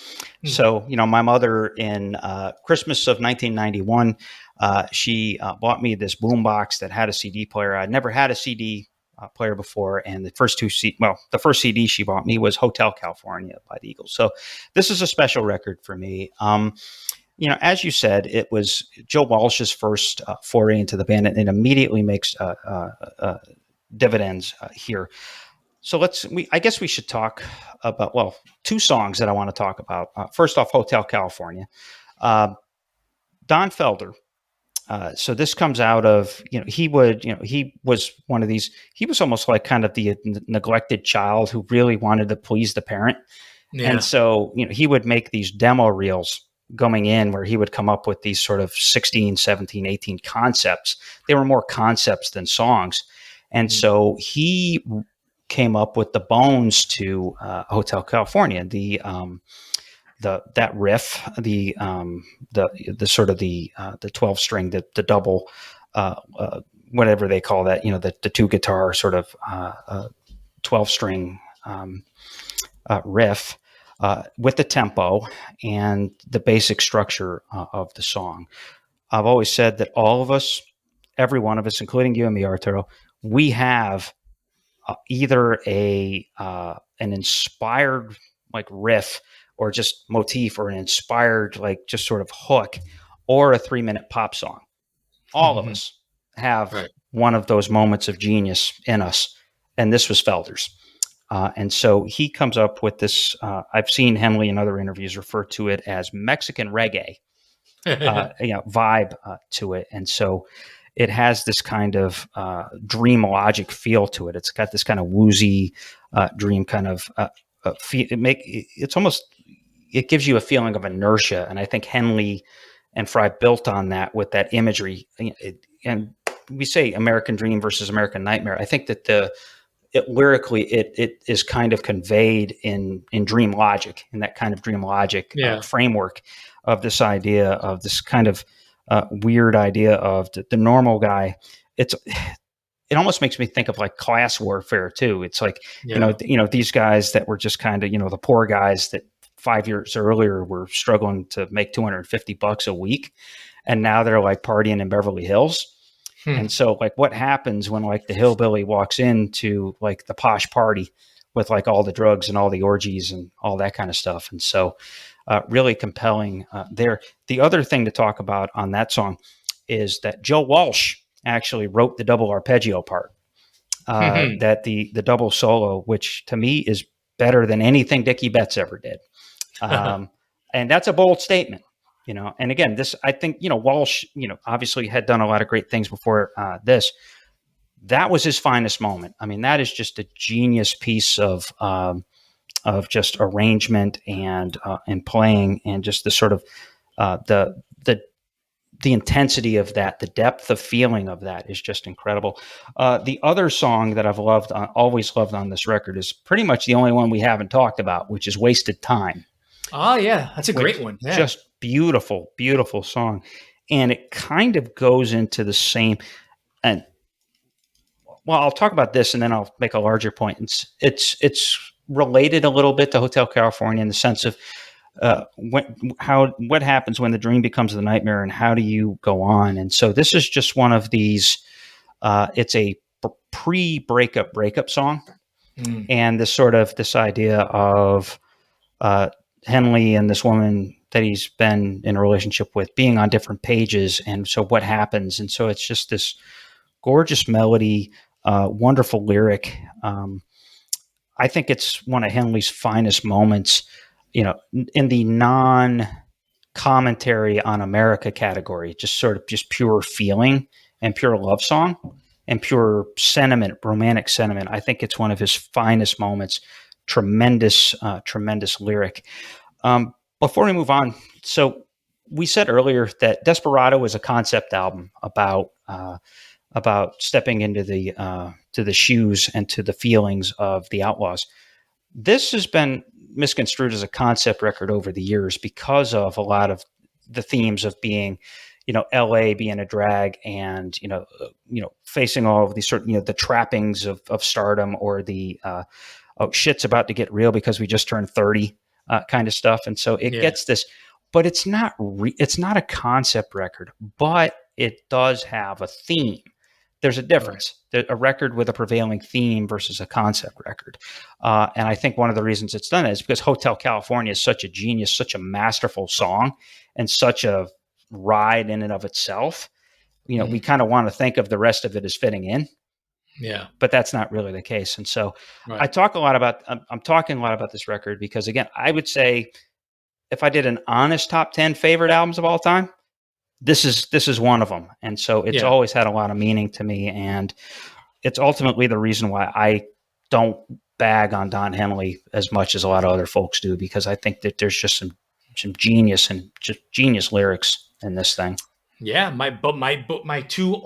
Hmm. So my mother in Christmas of 1991, she bought me this boombox that had a CD player. I'd never had a CD player before, and the first CD she bought me was Hotel California by the Eagles. So this is a special record for me. As you said, it was Joe Walsh's first foray into the band, and it immediately makes dividends here. So I guess we should talk about, well, two songs that I want to talk about. First off, Hotel California. Uh, Don Felder. So this comes out of, he was one of these, he was almost like kind of the neglected child who really wanted to please the parent. And Yeah. so, he would make these demo reels going in where he would come up with these sort of 16, 17, 18 concepts. They were more concepts than songs. And so he came up with the bones to Hotel California, that riff, the sort of the 12 string, the double, whatever they call that, the two guitar sort of 12 string riff with the tempo and the basic structure of the song. I've always said that all of us, every one of us, including you and me, Arturo, we have either an inspired like riff or just motif, or an inspired like just sort of hook, or a 3-minute pop song. All of us have Right. one of those moments of genius in us, and this was Felder's. And so he comes up with this. I've seen Henley in other interviews refer to it as Mexican reggae vibe to it, and so it has this kind of dream logic feel to it. It's got this kind of woozy dream kind of feel. It gives you a feeling of inertia, and I think Henley and Fry built on that with that imagery. And we say American Dream versus American Nightmare. I think that lyrically it is kind of conveyed in dream logic, in that kind of dream logic framework of this idea of this kind of weird idea of the normal guy. It almost makes me think of like class warfare too. It's like, these guys that were just kind of, the poor guys that 5 years earlier were struggling to make $250 a week. And now they're like partying in Beverly Hills. And so like what happens when like the hillbilly walks into like the posh party with like all the drugs and all the orgies and all that kind of stuff. And so really compelling there. The other thing to talk about on that song is that Joe Walsh actually wrote the double arpeggio part, that the double solo, which to me is better than anything Dickie Betts ever did. And that's a bold statement. And again, I think, Walsh, obviously had done a lot of great things before this. That was his finest moment. I mean, that is just a genius piece of just arrangement and playing, and just the sort of the intensity of that, the depth of feeling of that is just incredible. The other song that I've always loved on this record is pretty much the only one we haven't talked about, which is Wasted Time. Oh yeah, that's a great one. Yeah. Just beautiful, beautiful song. And it kind of goes into the same, and well, I'll talk about this and then I'll make a larger point. It's related a little bit to Hotel California in the sense of what happens when the dream becomes the nightmare, and how do you go on? And so this is just one of these. It's a breakup song, and this idea of Henley and this woman that he's been in a relationship with being on different pages, and so what happens? And so it's just this gorgeous melody, wonderful lyric. I think it's one of Henley's finest moments, in the non-commentary on America category, just pure feeling and pure love song and pure sentiment, romantic sentiment. I think it's one of his finest moments. Tremendous lyric. Before we move on, so we said earlier that Desperado was a concept album about stepping into to the shoes and to the feelings of the Outlaws. This has been misconstrued as a concept record over the years because of a lot of the themes of being, LA being a drag and, facing all of these certain, the trappings of stardom or the, oh, shit's about to get real because we just turned 30 kind of stuff. And so it gets this, but it's not a concept record, but it does have a theme. There's a difference. Right. A record with a prevailing theme versus a concept record. And I think one of the reasons it's done is because Hotel California is such a genius, such a masterful song, and such a ride in and of itself. We kind of want to think of the rest of it as fitting in. Yeah. But that's not really the case. And so I'm talking a lot about this record because, again, I would say if I did an honest top 10 favorite albums of all time, this is one of them. And so it's always had a lot of meaning to me. And it's ultimately the reason why I don't bag on Don Henley as much as a lot of other folks do, because I think that there's just some genius and just genius lyrics in this thing. Yeah, my two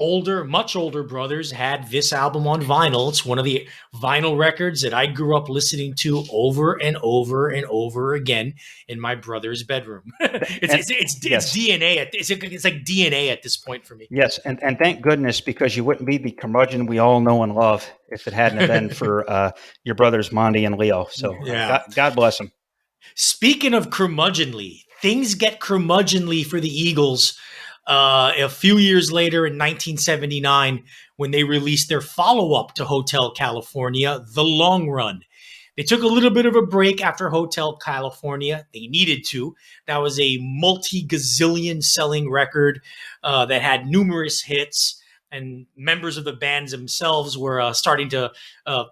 much older brothers had this album on vinyl. It's one of the vinyl records that I grew up listening to over and over and over again in my brother's bedroom. It's DNA. It's like DNA at this point for me. Yes, and thank goodness, because you wouldn't be the curmudgeon we all know and love if it hadn't have been for your brothers Monty and Leo. So God bless them. Speaking of curmudgeonly, things get curmudgeonly for the Eagles. A few years later in 1979, when they released their follow-up to Hotel California, The Long Run. They took a little bit of a break after Hotel California. They needed to. That was a multi-gazillion selling record that had numerous hits, and members of the bands themselves were starting to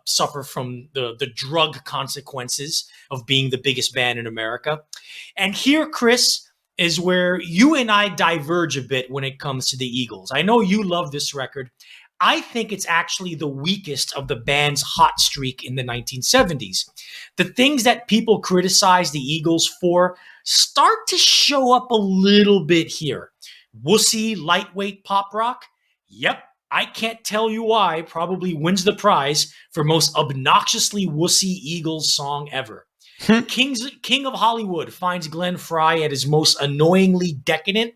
suffer from the drug consequences of being the biggest band in America. And here, Chris, is where you and I diverge a bit when it comes to the Eagles. I know you love this record. I think it's actually the weakest of the band's hot streak in the 1970s. The things that people criticize the Eagles for start to show up a little bit here. Wussy, lightweight pop rock? Yep, I can't tell you why. Probably wins the prize for most obnoxiously wussy Eagles song ever. King of Hollywood finds Glenn Frey at his most annoyingly decadent,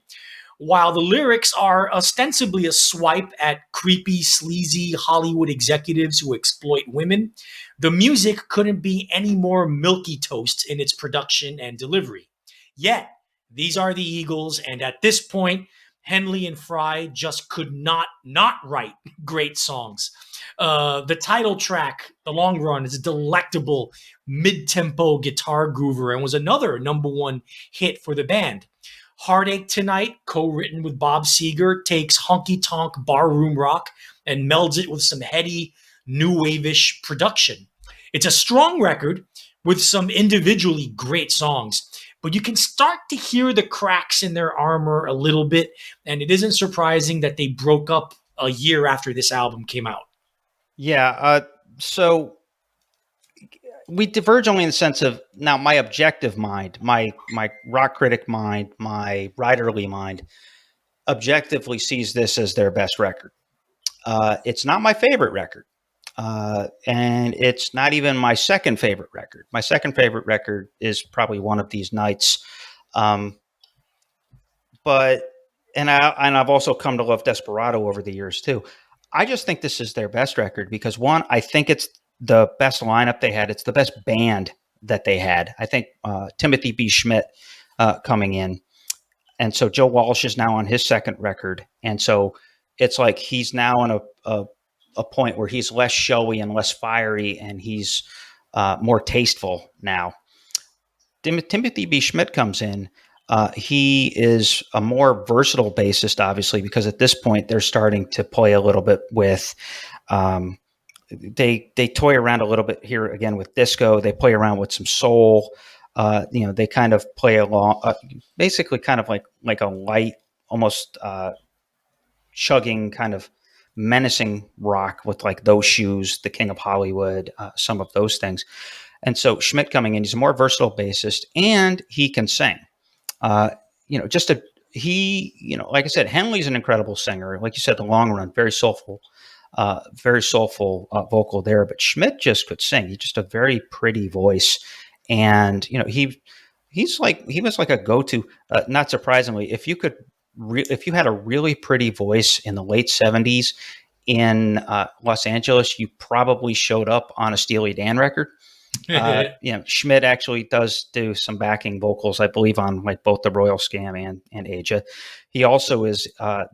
while the lyrics are ostensibly a swipe at creepy, sleazy Hollywood executives who exploit women. The music couldn't be any more milquetoast in its production and delivery. Yet, these are the Eagles, and at this point, Henley and Frey just could not write great songs. The title track, The Long Run, is a delectable mid-tempo guitar groover and was another number one hit for the band. Heartache Tonight, co-written with Bob Seger, takes honky-tonk barroom rock and melds it with some heady, new wave-ish production. It's a strong record with some individually great songs, but you can start to hear the cracks in their armor a little bit, and it isn't surprising that they broke up a year after this album came out. Yeah, so we diverge only in the sense of, now my objective mind, my rock critic mind, my writerly mind, objectively sees this as their best record. It's not my favorite record. And it's not even my second favorite record. My second favorite record is probably One of These Nights. But I've also come to love Desperado over the years too. I just think this is their best record because, one, I think it's the best lineup they had. It's the best band that they had. I think Timothy B. Schmidt coming in. And so Joe Walsh is now on his second record. And so it's like he's now in a point where he's less showy and less fiery, and he's more tasteful now. Timothy B. Schmidt comes in. He is a more versatile bassist, obviously, because at this point they're starting to play a little bit with they toy around a little bit here again with disco. They play around with some soul. They kind of play along, basically kind of like a light, almost chugging kind of menacing rock with like Those Shoes, The King of Hollywood, some of those things. And so Schmidt coming in, he's a more versatile bassist, and he can sing. Like I said, Henley's an incredible singer. Like you said, The Long Run, very soulful vocal there. But Schmidt just could sing. He's just a very pretty voice, and he was like a go-to. Not surprisingly, if you could if you had a really pretty voice in the late 70s in Los Angeles, you probably showed up on a Steely Dan record. Schmidt actually does do some backing vocals, I believe, on like both the Royal Scam and Aja. He also is a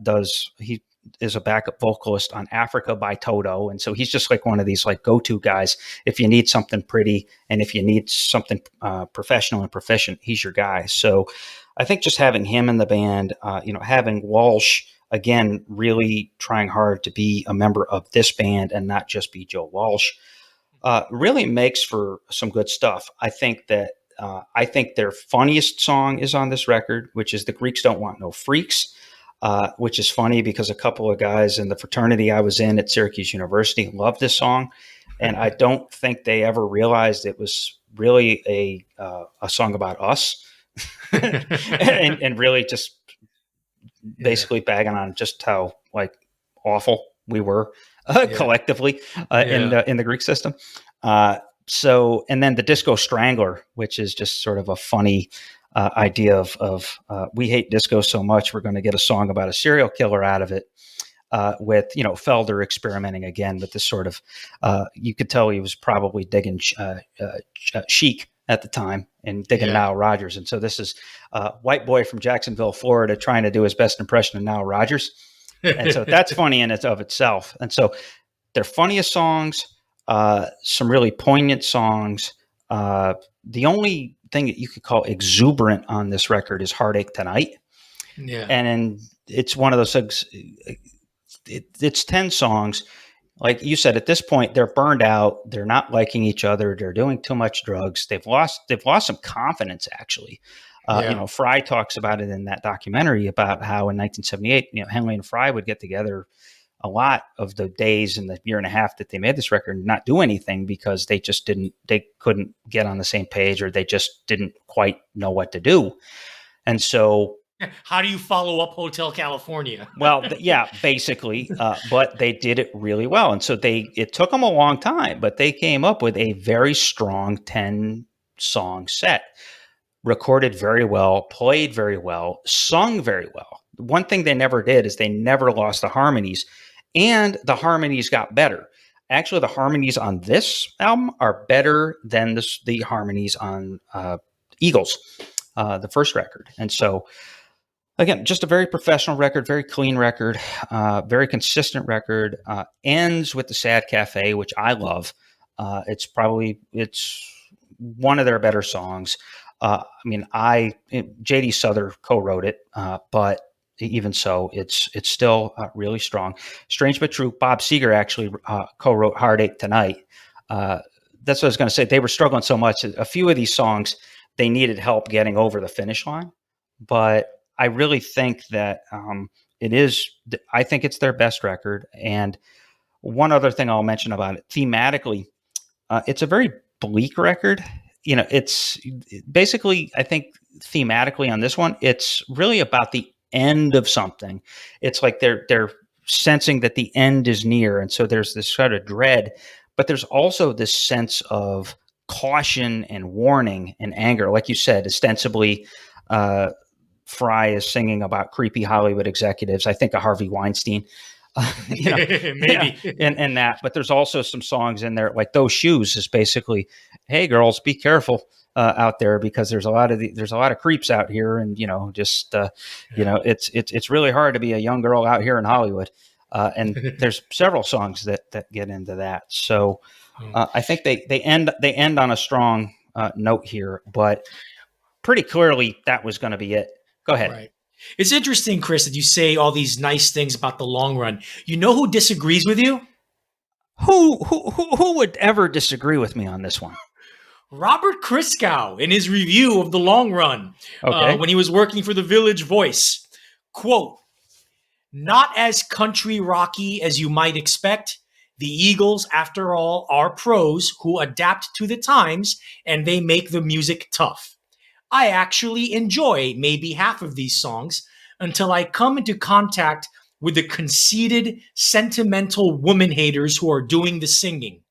backup vocalist on Africa by Toto. And so he's just like one of these like go-to guys. If you need something pretty and if you need something professional and proficient, he's your guy. So I think just having him in the band, having Walsh, again, really trying hard to be a member of this band and not just be Joe Walsh, really makes for some good stuff. I think their funniest song is on this record, which is The Greeks Don't Want No Freaks, which is funny because a couple of guys in the fraternity I was in at Syracuse University loved this song. And I don't think they ever realized it was really a song about us and really just basically bagging on just how like awful we were collectively in the Greek system. And then the Disco Strangler, which is just sort of a funny idea of we hate disco so much, we're going to get a song about a serial killer out of it. With Felder experimenting again with this sort of, you could tell he was probably digging Chic at the time and digging Nile Rodgers, and so this is a white boy from Jacksonville, Florida, trying to do his best impression of Nile Rodgers, and so that's funny in and of itself. And so their funniest songs, some really poignant songs. The only thing that you could call exuberant on this record is "Heartache Tonight," and it's one of those things. It's 10 songs. Like you said, at this point, they're burned out. They're not liking each other. They're doing too much drugs. They've lost some confidence, actually. Fry talks about it in that documentary about how in 1978, Henley and Fry would get together a lot of the days in the year and a half that they made this record and not do anything because they couldn't get on the same page, or they just didn't quite know what to do. And so, how do you follow up Hotel California? Well, basically, but they did it really well. And so it took them a long time, but they came up with a very strong 10-song set, recorded very well, played very well, sung very well. One thing they never did is they never lost the harmonies, and the harmonies got better. Actually, the harmonies on this album are better than the harmonies on Eagles, the first record. And so, again, just a very professional record, very clean record, very consistent record. Ends with the Sad Cafe, which I love. It's one of their better songs. J.D. Souther co-wrote it, but even so, it's still really strong. Strange but True. Bob Seger actually co-wrote "Heartache Tonight." That's what I was going to say. They were struggling so much. A few of these songs, they needed help getting over the finish line, but I really think that I think it's their best record. And one other thing I'll mention about it, thematically, it's a very bleak record. It's basically, I think thematically on this one, it's really about the end of something. It's like they're sensing that the end is near. And so there's this sort of dread, but there's also this sense of caution and warning and anger. Like you said, ostensibly, Fry is singing about creepy Hollywood executives. I think of Harvey Weinstein, maybe, and that. But there's also some songs in there, like "Those Shoes" is basically, "Hey girls, be careful out there because there's a lot of creeps out here, and it's really hard to be a young girl out here in Hollywood." And there's several songs that get into that. So I think they end on a strong note here, but pretty clearly that was going to be it. Go ahead. Right. It's interesting, Chris, that you say all these nice things about the long run. You know who disagrees with you? Who would ever disagree with me on this one? Robert Christgau, in his review of the long run, when he was working for the Village Voice, quote, "Not as country rocky as you might expect. The Eagles, after all, are pros who adapt to the times, and they make the music tough. I actually enjoy maybe half of these songs until I come into contact with the conceited, sentimental woman haters who are doing the singing.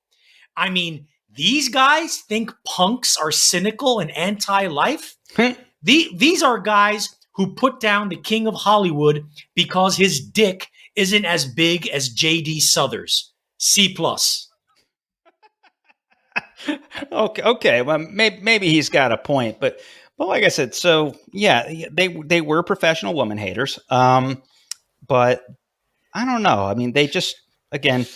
I mean, these guys think punks are cynical and anti-life? These are guys who put down the king of Hollywood because his dick isn't as big as J.D. Souther's. C plus. Okay. Well, maybe he's got a point, but like I said, so yeah, they were professional woman haters. But I don't know. I mean, they just, again,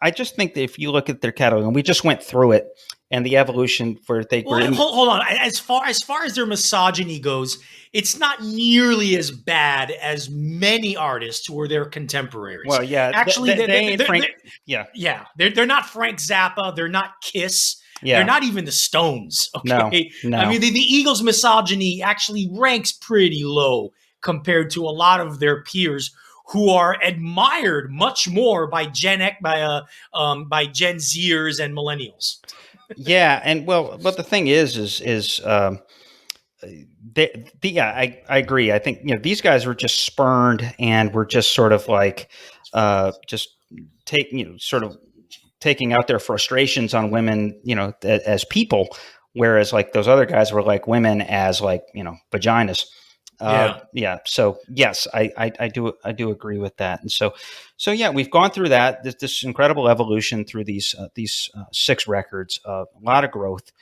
I just think that if you look at their catalog, and we just went through it, and the evolution where they were in, hold on. As far as their misogyny goes, it's not nearly as bad as many artists who are their contemporaries. Well, yeah, actually, yeah, they're not Frank Zappa. They're not Kiss. Yeah. They're not even the Stones. Okay, no. I mean, the Eagles' misogyny actually ranks pretty low compared to a lot of their peers, who are admired much more by Gen Zers and millennials. Yeah, and well, but the thing is I agree. I think these guys were just spurned and were just sort of like just sort of taking out their frustrations on women, as people, whereas like those other guys were like women as like vaginas. Yeah. So yes, I do agree with that. And so yeah, we've gone through that, this incredible evolution through these 6 records, a lot of growth.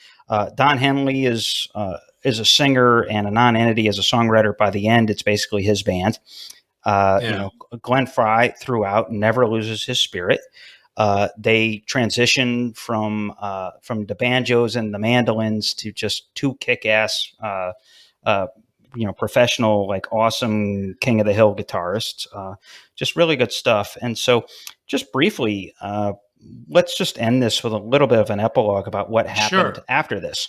Don Henley is a singer and a non-entity as a songwriter. By the end, it's basically his band. Glenn Frey throughout never loses his spirit. They transition from the banjos and the mandolins to just 2 kick-ass professional, like awesome King of the Hill guitarists, just really good stuff. And so just briefly, let's just end this with a little bit of an epilogue about what happened after this.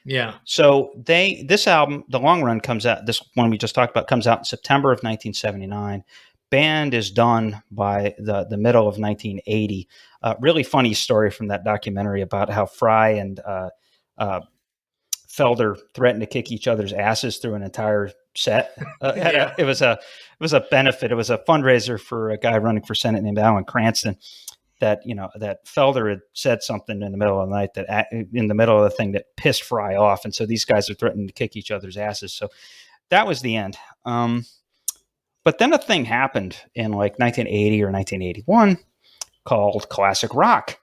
Yeah. So this album, The Long Run, comes out, this one we just talked about comes out in September of 1979. Band is done by the middle of 1980. Really funny story from that documentary about how Frey and Felder threatened to kick each other's asses through an entire set. It was a benefit. It was a fundraiser for a guy running for Senate named Alan Cranston. That Felder had said something in the middle of the night in the middle of the thing that pissed Frey off, and so these guys are threatening to kick each other's asses. So that was the end. But then a thing happened in like 1980 or 1981 called classic rock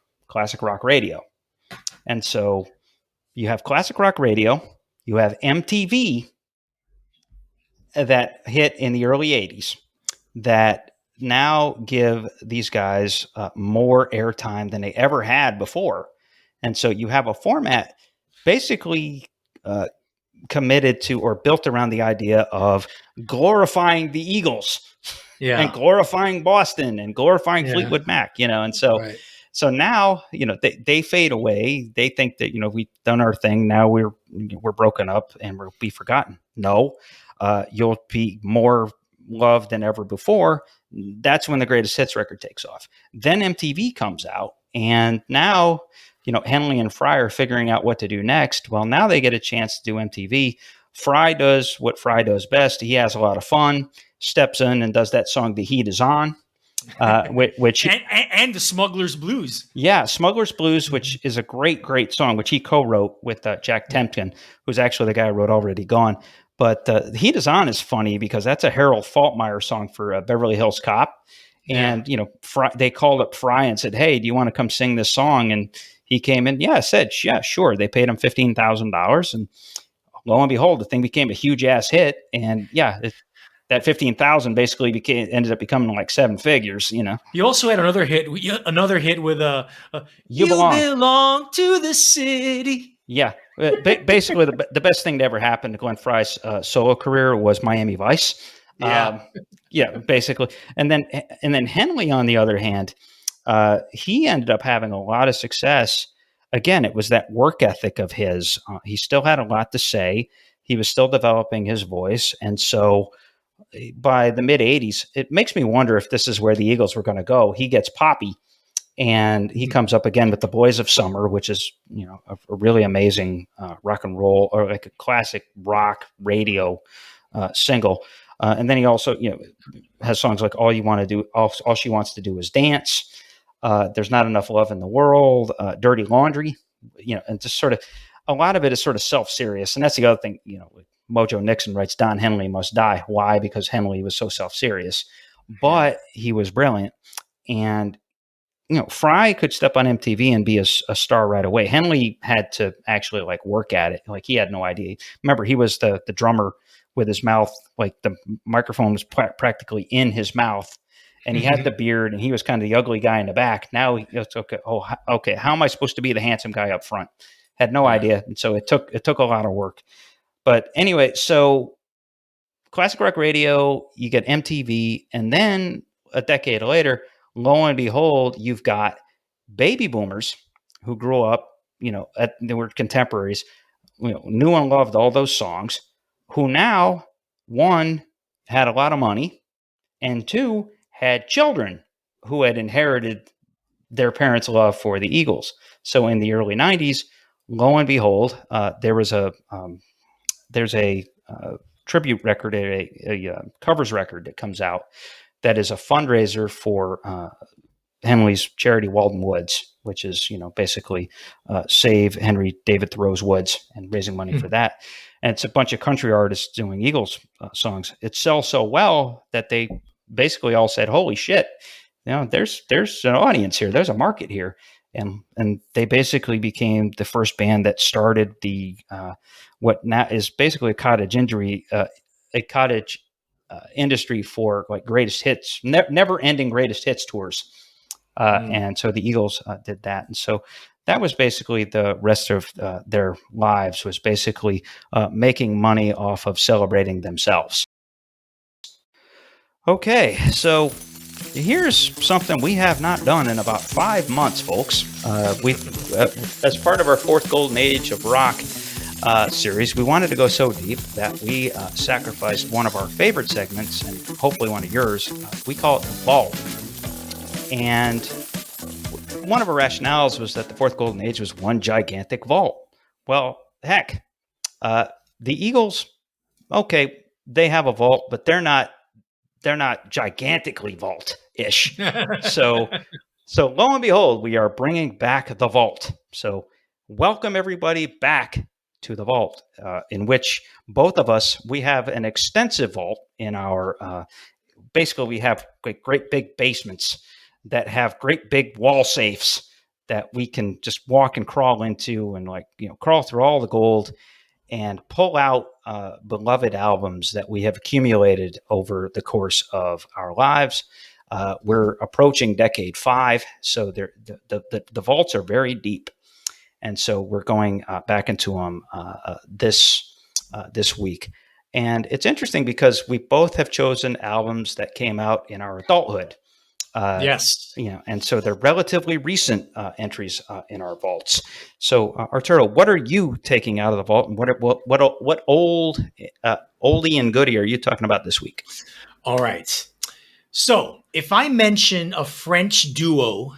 radio, and so you have classic rock radio, you have MTV that hit in the early 80s that now give these guys more airtime than they ever had before. And so you have a format basically committed to or built around the idea of glorifying the Eagles and glorifying Boston and glorifying Fleetwood Mac, and so So now, they fade away. They think that, we've done our thing. Now we're broken up and we'll be forgotten. No, you'll be more loved than ever before. That's when the greatest hits record takes off. Then MTV comes out, and now, Henley and Frey are figuring out what to do next. Well, now they get a chance to do MTV. Frey does what Frey does best. He has a lot of fun, steps in and does that song, The Heat Is On. Which and the Smuggler's Blues. Yeah, Smuggler's Blues, which is a great song, which he co-wrote with Jack Tempkin, who's actually the guy who wrote Already Gone. But The Heat Is On is funny because that's a Harold Faltermeyer song for Beverly Hills Cop. And, they called up Frey and said, hey, do you want to come sing this song? And he came in. Said, yeah, sure. They paid him $15,000. And lo and behold, the thing became a huge ass hit. And that 15,000 basically ended up becoming like 7 figures, He also had another hit with You Belong to the City. Yeah. Basically the best thing to ever happen to Glenn Frey's solo career was Miami Vice. Basically. And then Henley, on the other hand, he ended up having a lot of success. Again, it was that work ethic of his. He still had a lot to say. He was still developing his voice. And so by the mid 80s, it makes me wonder if this is where the Eagles were going to go. He gets poppy and he comes up again with The Boys of Summer, which is, a really amazing rock and roll, or like a classic rock radio single. And then he also, has songs like All She Wants to Do Is Dance. There's Not Enough Love in the World, Dirty Laundry, and just sort of, a lot of it is sort of self-serious. And that's the other thing, Mojo Nixon writes, Don Henley must die. Why? Because Henley was so self-serious. But he was brilliant. And, Fry could step on MTV and be a star right away. Henley had to actually like work at it. Like he had no idea. Remember, he was the drummer with his mouth, like the microphone was practically in his mouth. And he had the beard, and he was kind of the ugly guy in the back. Now it's okay. Oh, okay. How am I supposed to be the handsome guy up front? Had no idea. And so it took a lot of work. But anyway, so classic rock radio, you get MTV, and then a decade later, lo and behold, you've got baby boomers who grew up, they were contemporaries, knew and loved all those songs, who now, one, had a lot of money, and two, had children who had inherited their parents' love for the Eagles. So in the early 90s, lo and behold, there's a tribute record, a covers record that comes out that is a fundraiser for Henley's charity Walden Woods, which is, basically save Henry David Thoreau's woods and raising money for that. And it's a bunch of country artists doing Eagles songs. It sells so well that they basically all said, holy shit, there's an audience here. There's a market here. And they basically became the first band that started the what now is basically a cottage industry for like greatest hits, never ending greatest hits tours. And so the Eagles did that. And so that was basically the rest of their lives, was basically making money off of celebrating themselves. Okay, so here's something we have not done in about 5 months, folks. As part of our fourth golden age of rock series, we wanted to go so deep that we sacrificed one of our favorite segments, and hopefully one of yours. We call it the Vault. And one of our rationales was that the fourth golden age was one gigantic vault. Well, heck, the Eagles, okay, they have a vault, but they're not gigantically vault-ish. So lo and behold, we are bringing back the vault. So welcome everybody back to the vault, in which both of us, we have an extensive vault in our, basically we have great big basements that have great big wall safes that we can just walk and crawl into and crawl through all the gold and pull out beloved albums that we have accumulated over the course of our lives. We're approaching decade 5, so the vaults are very deep. And so we're going back into them this week. And it's interesting because we both have chosen albums that came out in our adulthood. Yes. And so they're relatively recent entries in our vaults. So, Arturo, what are you taking out of the vault, and what oldie and goodie are you talking about this week? All right. So, if I mention a French duo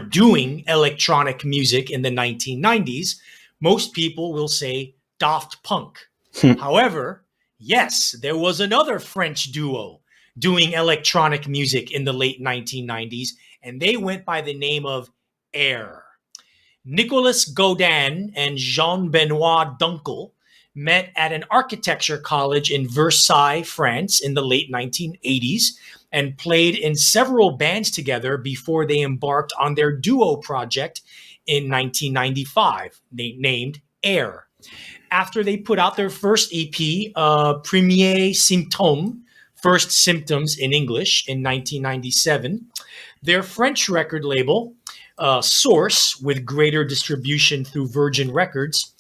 doing electronic music in the 1990s, most people will say Daft Punk. However, yes, there was another French duo doing electronic music in the late 1990s, and they went by the name of Air. Nicolas Godin and Jean-Benoit Dunkel met at an architecture college in Versailles, France in the late 1980s, and played in several bands together before they embarked on their duo project in 1995, named Air. After they put out their first EP, Premier Symptôme, First Symptoms in English, in 1997, their French record label, Source, with greater distribution through Virgin Records,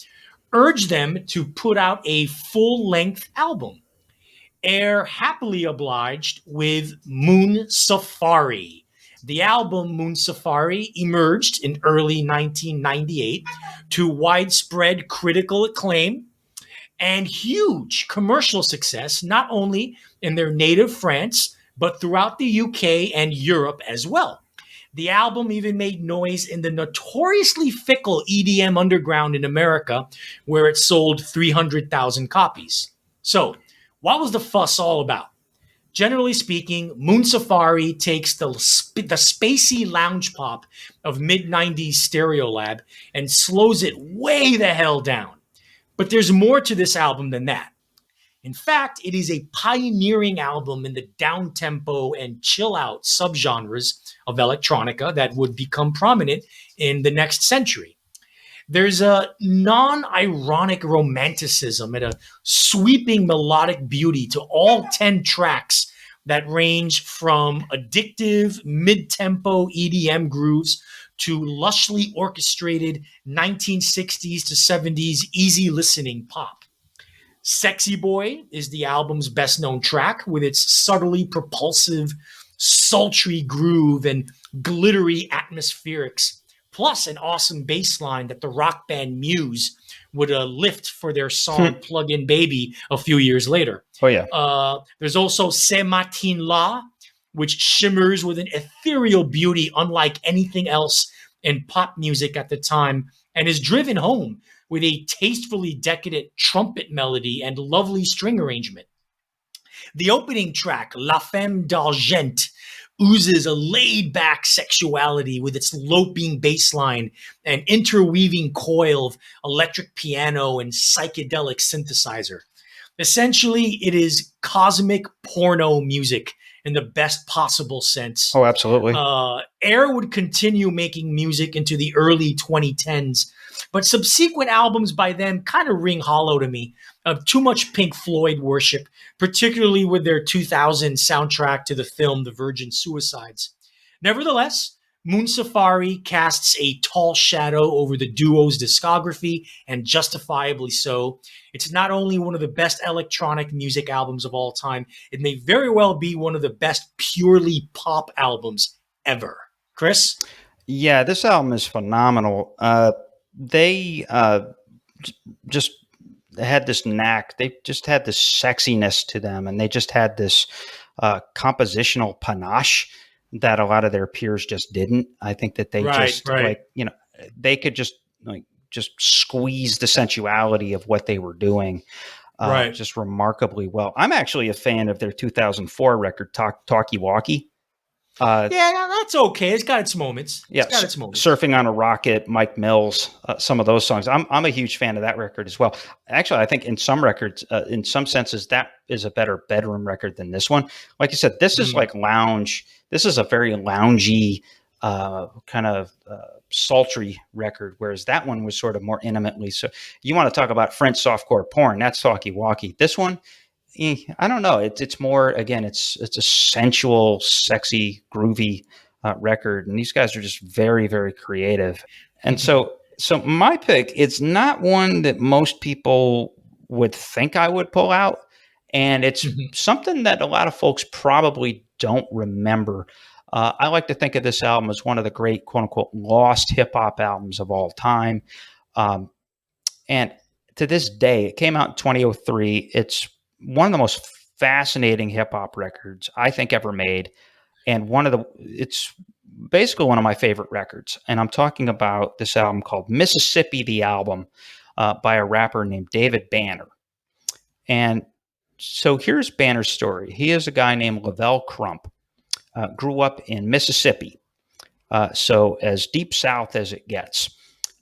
urged them to put out a full-length album. Air happily obliged with Moon Safari. The album Moon Safari emerged in early 1998 to widespread critical acclaim and huge commercial success, not only in their native France, but throughout the UK and Europe as well. The album even made noise in the notoriously fickle EDM underground in America, where it sold 300,000 copies. So, what was the fuss all about? Generally speaking, Moon Safari takes the spacey lounge pop of mid-90s Stereolab and slows it way the hell down. But there's more to this album than that. In fact, it is a pioneering album in the down-tempo and chill-out subgenres of electronica that would become prominent in the next century. There's a non-ironic romanticism and a sweeping melodic beauty to all 10 tracks that range from addictive mid-tempo EDM grooves to lushly orchestrated 1960s to 70s easy listening pop. Sexy Boy is the album's best known track with its subtly propulsive, sultry groove and glittery atmospherics, plus an awesome bass line that the rock band Muse would lift for their song Plug-in Baby a few years later. Oh, yeah. There's also Ce Matin-là, which shimmers with an ethereal beauty unlike anything else in pop music at the time and is driven home with a tastefully decadent trumpet melody and lovely string arrangement. The opening track, La Femme d'Argent, oozes a laid-back sexuality with its loping bass line and interweaving coil of electric piano and psychedelic synthesizer. Essentially, it is cosmic porno music in the best possible sense. Oh, absolutely. Air would continue making music into the early 2010s, but subsequent albums by them kind of ring hollow to me, of too much Pink Floyd worship, particularly with their 2000 soundtrack to the film The Virgin Suicides. Nevertheless, Moon Safari casts a tall shadow over the duo's discography, and justifiably so. It's not only one of the best electronic music albums of all time, it may very well be one of the best purely pop albums ever. Chris? Yeah, this album is phenomenal. They just had this knack. They just had this sexiness to them, and they just had this compositional panache that a lot of their peers just didn't. I think that they they could just squeeze the sensuality of what they were doing just remarkably well. I'm actually a fan of their 2004 record, Talkie Walkie. That's okay. It's got its moments. Surfing on a Rocket, Mike Mills, some of those songs. I'm a huge fan of that record as well. Actually, I think in some records, in some senses, that is a better bedroom record than this one. Like you said, this is like lounge. This is a very loungy, kind of sultry record, whereas that one was sort of more intimately. So you want to talk about French softcore porn, that's Talkie Walkie. This one, I don't know. It's more, again, it's a sensual, sexy, groovy record. And these guys are just very, very creative. And so my pick, it's not one that most people would think I would pull out. And it's something that a lot of folks probably don't remember. I like to think of this album as one of the great, quote unquote, lost hip hop albums of all time. And to this day, it came out in 2003. It's one of the most fascinating hip hop records I think ever made. And it's basically one of my favorite records. And I'm talking about this album called Mississippi, the Album, by a rapper named David Banner. And so here's Banner's story. He is a guy named Lavelle Crump, grew up in Mississippi. So as deep south as it gets.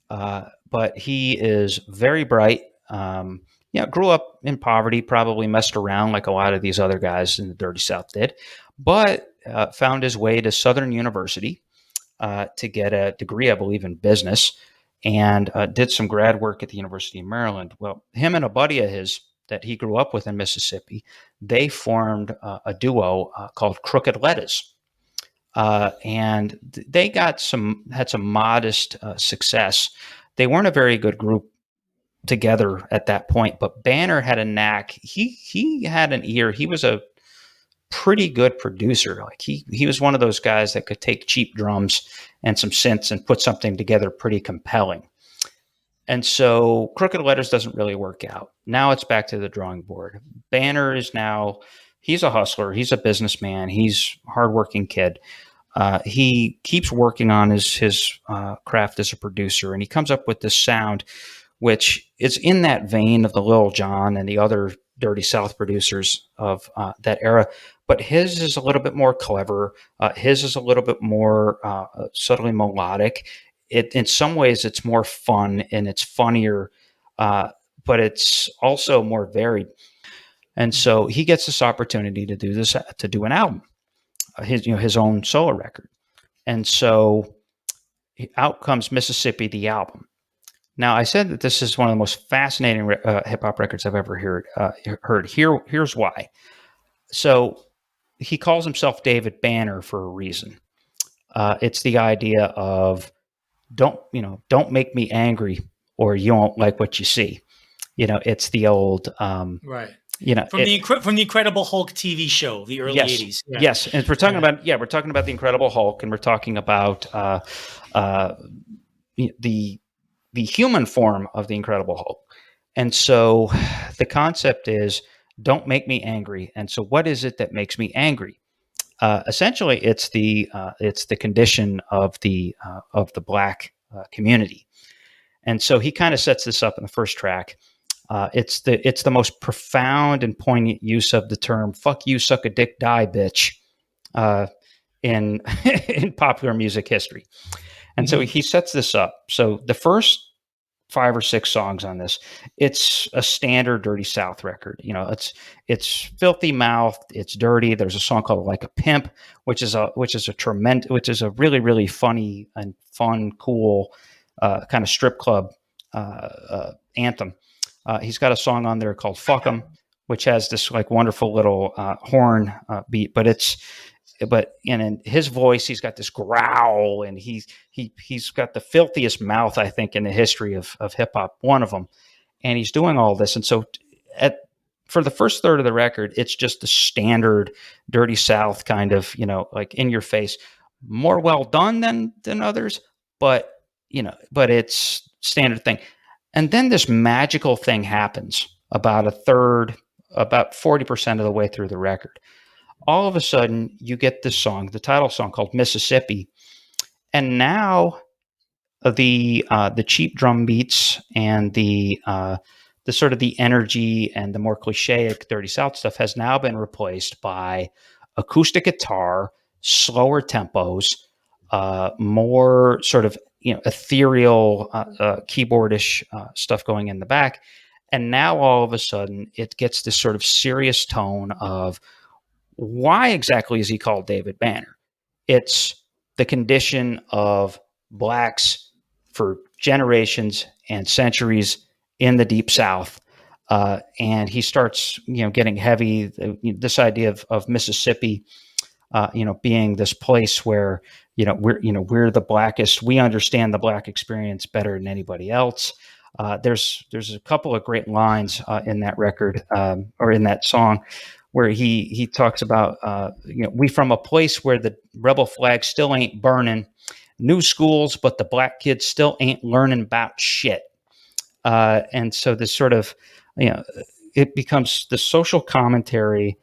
But he is very bright. Grew up in poverty, probably messed around like a lot of these other guys in the Dirty South did, but found his way to Southern University to get a degree, I believe, in business, and did some grad work at the University of Maryland. Well, him and a buddy of his that he grew up with in Mississippi, they formed a duo called Crooked Letters. And they had some modest success. They weren't a very good group together at that point, but Banner had a knack. He had an ear. He was a pretty good producer. Like he was one of those guys that could take cheap drums and some synths and put something together pretty compelling. And so Crooked Letters doesn't really work out. Now it's back to the drawing board. Banner is now, he's a hustler. He's a businessman. He's a hardworking kid. He keeps working on his craft as a producer, and he comes up with this sound which is in that vein of the Lil Jon and the other Dirty South producers of that era. But his is a little bit more clever. His is a little bit more subtly melodic. In some ways, it's more fun, and it's funnier but it's also more varied. And so he gets this opportunity to do an album, his own solo record. And so out comes Mississippi, the album. Now, I said that this is one of the most fascinating hip hop records I've ever heard. Here's why. So he calls himself David Banner for a reason. It's the idea of don't make me angry or you won't like what you see. It's the old right. From the Incredible Hulk TV show, the early 80s. Yeah. Yes, and we're talking about the Incredible Hulk, and we're talking about the human form of the Incredible Hulk. And so the concept is don't make me angry. And so what is it that makes me angry? Essentially, it's the condition of the Black community. And so he kind of sets this up in the first track. It's the most profound and poignant use of the term "fuck you, suck a dick, die, bitch" in in popular music history. And so he sets this up. So the first 5 or 6 songs on this, it's a standard Dirty South record. It's filthy mouth, it's dirty. There's a song called "Like a Pimp," which is a really, really funny and fun, cool kind of strip club anthem. He's got a song on there called "Fuck 'Em," which has this like wonderful little horn beat, but in his voice, he's got this growl, and he's got the filthiest mouth, I think, in the history of hip hop, one of them. And he's doing all this. And so for the first third of the record, it's just the standard Dirty South kind of, like in your face, more well done than others, but it's standard thing. And then this magical thing happens about 40% of the way through the record. All of a sudden, you get this song, the title song called "Mississippi," and now the cheap drum beats and the sort of the energy and the more clichéic Dirty South stuff has now been replaced by acoustic guitar, slower tempos, more sort of ethereal keyboardish stuff going in the back, and now all of a sudden it gets this sort of serious tone of why exactly is he called David Banner? It's the condition of Blacks for generations and centuries in the Deep South. And he starts, getting heavy. This idea of Mississippi, being this place where, we're the blackest. We understand the Black experience better than anybody else. There's a couple of great lines in that record or in that song, where he talks about, we from a place where the rebel flag still ain't burning, new schools, but the Black kids still ain't learning about shit. And so this sort of, it becomes the social commentary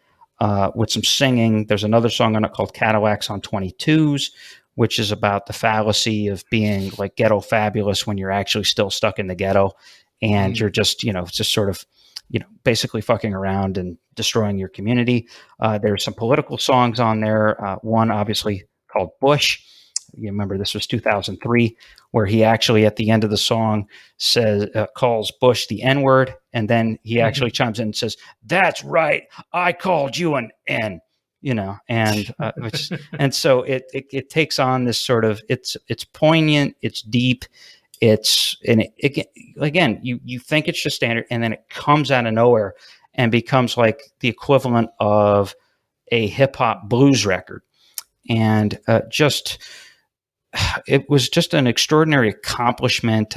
with some singing. There's another song on it called "Cadillacs on 22s," which is about the fallacy of being like ghetto fabulous when you're actually still stuck in the ghetto, and you're just, just sort of, basically fucking around and destroying your community. There's some political songs on there. One obviously called "Bush." You remember this was 2003, where he actually at the end of the song says, calls Bush the N-word. And then he actually chimes in and says, "That's right. I called you an N," and so it takes on this sort of, it's poignant, it's deep. Again, you think it's just standard, and then it comes out of nowhere and becomes like the equivalent of a hip hop blues record. And it was just an extraordinary accomplishment.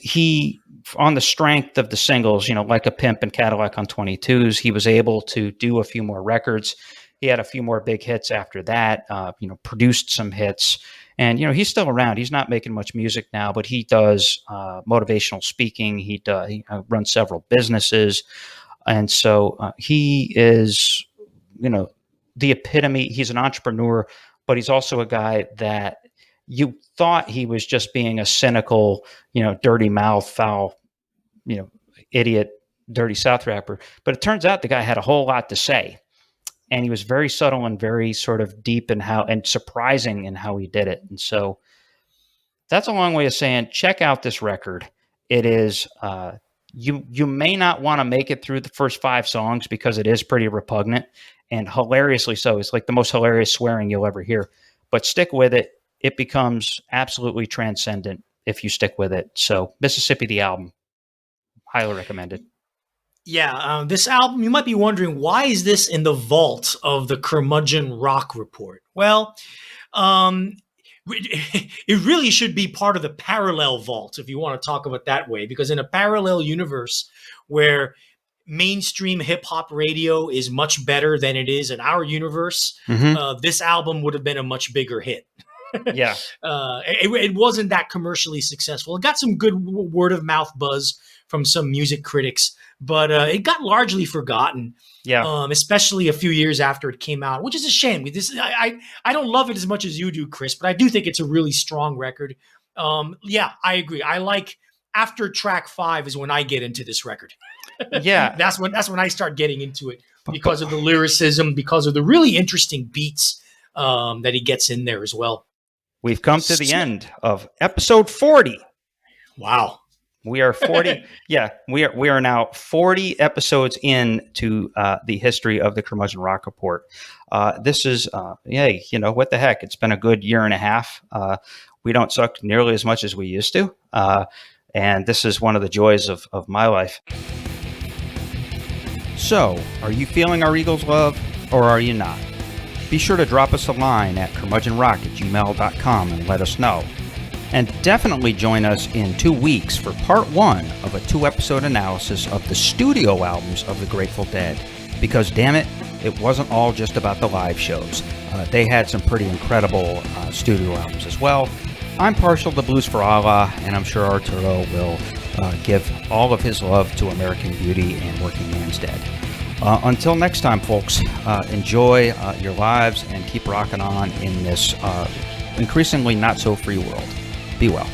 He, on the strength of the singles, "Like a Pimp" and "Cadillac on 22s," he was able to do a few more records. He had a few more big hits after that, produced some hits. And, he's still around. He's not making much music now, but he does motivational speaking. He runs several businesses. And so he is, the epitome. He's an entrepreneur, but he's also a guy that you thought he was just being a cynical, dirty mouth, foul, idiot, Dirty South rapper. But it turns out the guy had a whole lot to say. And he was very subtle and very sort of deep and surprising in how he did it. And so that's a long way of saying, check out this record. It is you may not want to make it through the first 5 songs because it is pretty repugnant, and hilariously so. It's like the most hilarious swearing you'll ever hear. But stick with it. It becomes absolutely transcendent if you stick with it. So Mississippi, the album, highly recommended. Yeah, this album, you might be wondering, why is this in the vault of the Curmudgeon Rock Report? Well, it really should be part of the parallel vault, if you want to talk about it that way, because in a parallel universe where mainstream hip-hop radio is much better than it is in our universe, this album would have been a much bigger hit. Yeah. It wasn't that commercially successful. It got some good word-of-mouth buzz from some music critics, but it got largely forgotten. Yeah. Especially a few years after it came out, which is a shame. I don't love it as much as you do, Chris, but I do think it's a really strong record. Yeah, I agree. I like after track 5 is when I get into this record. Yeah. That's when I start getting into it because of the lyricism, because of the really interesting beats that he gets in there as well. We've come to the end of episode 40. Wow. We are 40. Yeah, we are now 40 episodes into the history of the Curmudgeon Rock Report. This is, you know, what the heck? It's been a good year and a half. We don't suck nearly as much as we used to. And this is one of the joys of my life. So, are you feeling our Eagles love, or are you not? Be sure to drop us a line at curmudgeonrock@gmail.com and let us know. And definitely join us in 2 weeks for part 1 of a 2-episode analysis of the studio albums of the Grateful Dead. Because damn it, it wasn't all just about the live shows. They had some pretty incredible studio albums as well. I'm partial to Blues for Allah, and I'm sure Arturo will give all of his love to American Beauty and Working Man's Dead. Until next time, folks, enjoy your lives and keep rocking on in this increasingly not so free world. Be well.